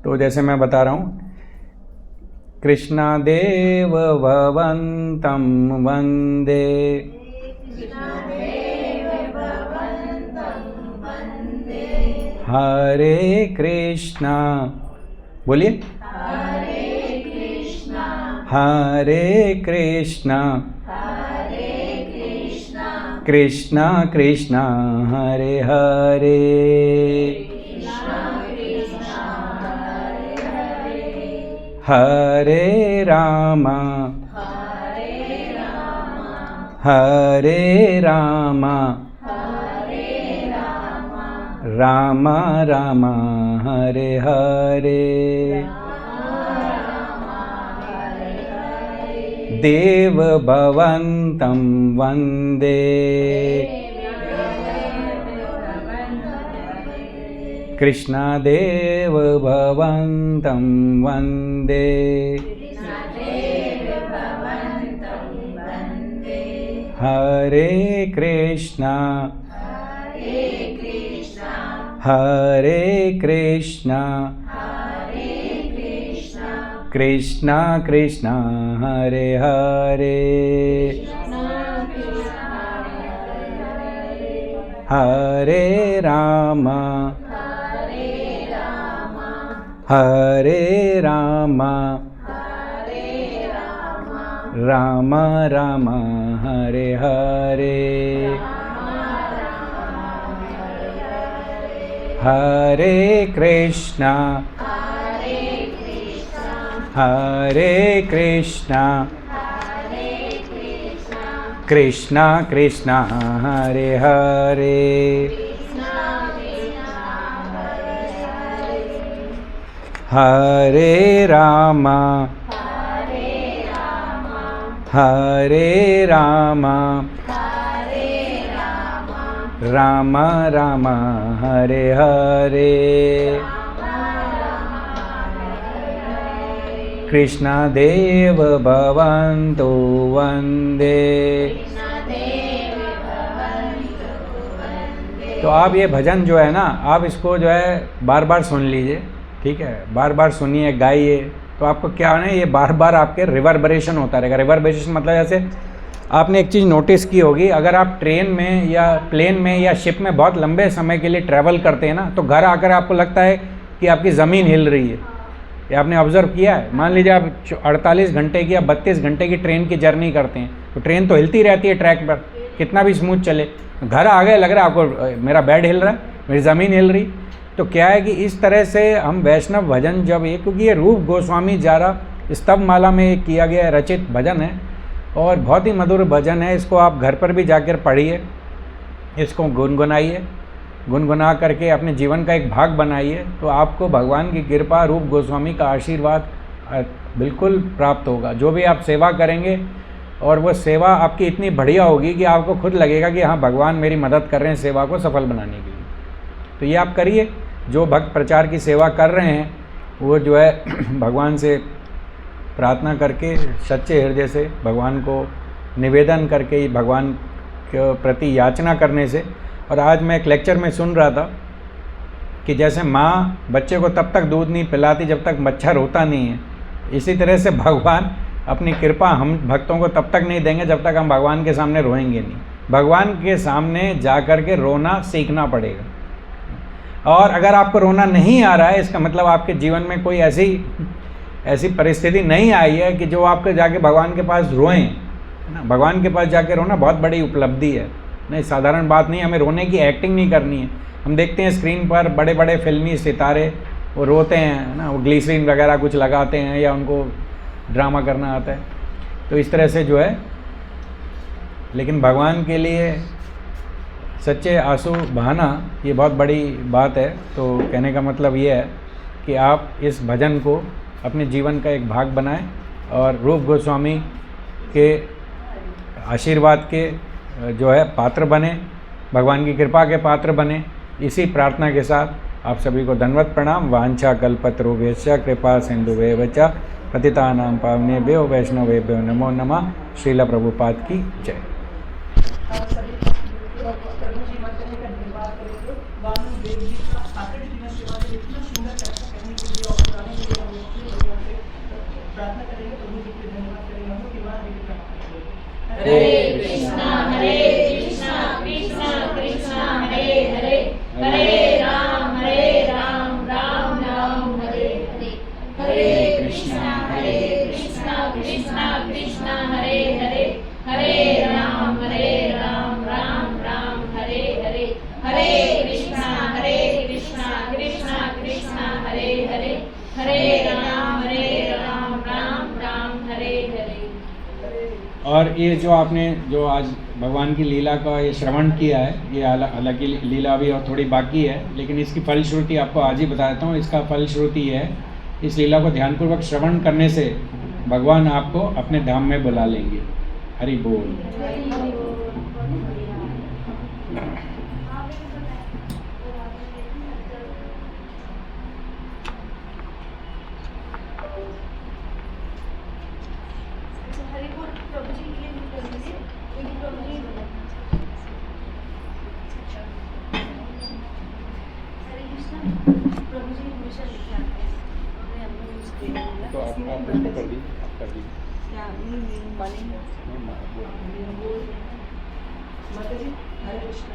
तो जैसे मैं बता रहा हूँ, कृष्णादेव भवन्तं वन्दे, हरे कृष्णा, बोलिए, हरे कृष्णा कृष्णा कृष्णा हरे हरे, हरे रामा हरे रामा रामा रामा हरे हरे, देव भवन्तं वन्दे, कृष्णा देव भवन्तं वन्दे, हरे कृष्णा हरे कृष्णा कृष्णा कृष्णा हरे हरे, हरे रामा हरे रामा रामा रामा हरे हरे, हरे कृष्णा हरे कृष्णा कृष्णा कृष्णा हरे हरे, हरे रामा हरे रामा रामा रामा हरे हरे, कृष्णा देव भवन्तु वन्दे, तो आप ये भजन जो है ना, आप इसको जो है बार बार सुन लीजिए, ठीक है, बार बार सुनिए, गाइए। तो आपको क्या है ना, ये बार बार आपके रिवर्बरेशन होता रहेगा। रिवर्बरेशन मतलब जैसे आपने एक चीज़ नोटिस की होगी, अगर आप ट्रेन में या प्लेन में या शिप में बहुत लंबे समय के लिए ट्रैवल करते हैं ना, तो घर आकर आपको लगता है कि आपकी ज़मीन हिल रही है। ये आपने ऑब्ज़र्व किया है? मान लीजिए आप 48 घंटे की या 32 घंटे की ट्रेन की जर्नी करते हैं, तो ट्रेन तो हिलती रहती है ट्रैक पर, कितना भी स्मूथ चले। घर आ गए, लग रहा है आपको मेरा बेड हिल रहा है, मेरी ज़मीन हिल रही। तो क्या है कि इस तरह से हम वैष्णव भजन जब ये, क्योंकि ये रूप गोस्वामी द्वारा स्तव माला में किया गया रचित भजन है और बहुत ही मधुर भजन है। इसको आप घर पर भी जाकर पढ़िए, इसको गुनगुनाइए, गुनगुना करके अपने जीवन का एक भाग बनाइए, तो आपको भगवान की कृपा, रूप गोस्वामी का आशीर्वाद बिल्कुल प्राप्त होगा। जो भी आप सेवा करेंगे और वो सेवा आपकी इतनी बढ़िया होगी कि आपको खुद लगेगा कि हाँ, भगवान मेरी मदद कर रहे हैं सेवा को सफल बनाने के लिए। तो ये आप करिए। जो भक्त प्रचार की सेवा कर रहे हैं वो जो है भगवान से प्रार्थना करके, सच्चे हृदय से भगवान को निवेदन करके, भगवान के प्रति याचना करने से। और आज मैं एक लेक्चर में सुन रहा था कि जैसे माँ बच्चे को तब तक दूध नहीं पिलाती जब तक बच्चा रोता नहीं है, इसी तरह से भगवान अपनी कृपा हम भक्तों को तब तक नहीं देंगे जब तक हम भगवान के सामने रोएंगे नहीं। भगवान के सामने जा कर के रोना सीखना पड़ेगा। और अगर आपको रोना नहीं आ रहा है, इसका मतलब आपके जीवन में कोई ऐसी परिस्थिति नहीं आई है कि जो आपको जाके भगवान के पास रोएं, है ना। भगवान के पास जाके रोना बहुत बड़ी उपलब्धि है, नहीं साधारण बात नहीं। हमें रोने की एक्टिंग नहीं करनी है। हम देखते हैं स्क्रीन पर बड़े बड़े फिल्मी सितारे वो रोते हैं ना, वो ग्लिसरीन वगैरह कुछ लगाते हैं या उनको ड्रामा करना आता है, तो इस तरह से जो है। लेकिन भगवान के लिए सच्चे आंसू बहाना ये बहुत बड़ी बात है। तो कहने का मतलब ये है कि आप इस भजन को अपने जीवन का एक भाग बनाएं और रूप गोस्वामी के आशीर्वाद के जो है पात्र बने, भगवान की कृपा के पात्र बने। इसी प्रार्थना के साथ आप सभी को धन्यवाद प्रणाम। वांछा कल्पतरुभ्यश्च कृपा सिंधुभ्येव च पतितानां पावनेभ्यो वैष्णवेभ्यो नमो नमः। श्रील प्रभुपाद की जय। हरे कृष्णा कृष्णा कृष्णा हरे हरे, हरे राम राम राम हरे हरे। हरे कृष्णा कृष्णा कृष्णा हरे हरे, हरे राम राम राम हरे हरे। हरे कृष्णा कृष्णा कृष्णा हरे हरे, हरे राम राम हरे हरे। और ये जो आपने जो आज भगवान की लीला का ये श्रवण किया है, ये हालांकि लीला भी और थोड़ी बाकी है, लेकिन इसकी फलश्रुति आपको आज ही बता देता हूँ। इसका फलश्रुति है, इस लीला को ध्यानपूर्वक श्रवण करने से भगवान आपको अपने धाम में बुला लेंगे। हरि बोल। तो आप कर दी क्या माता जी हरे कृष्ण।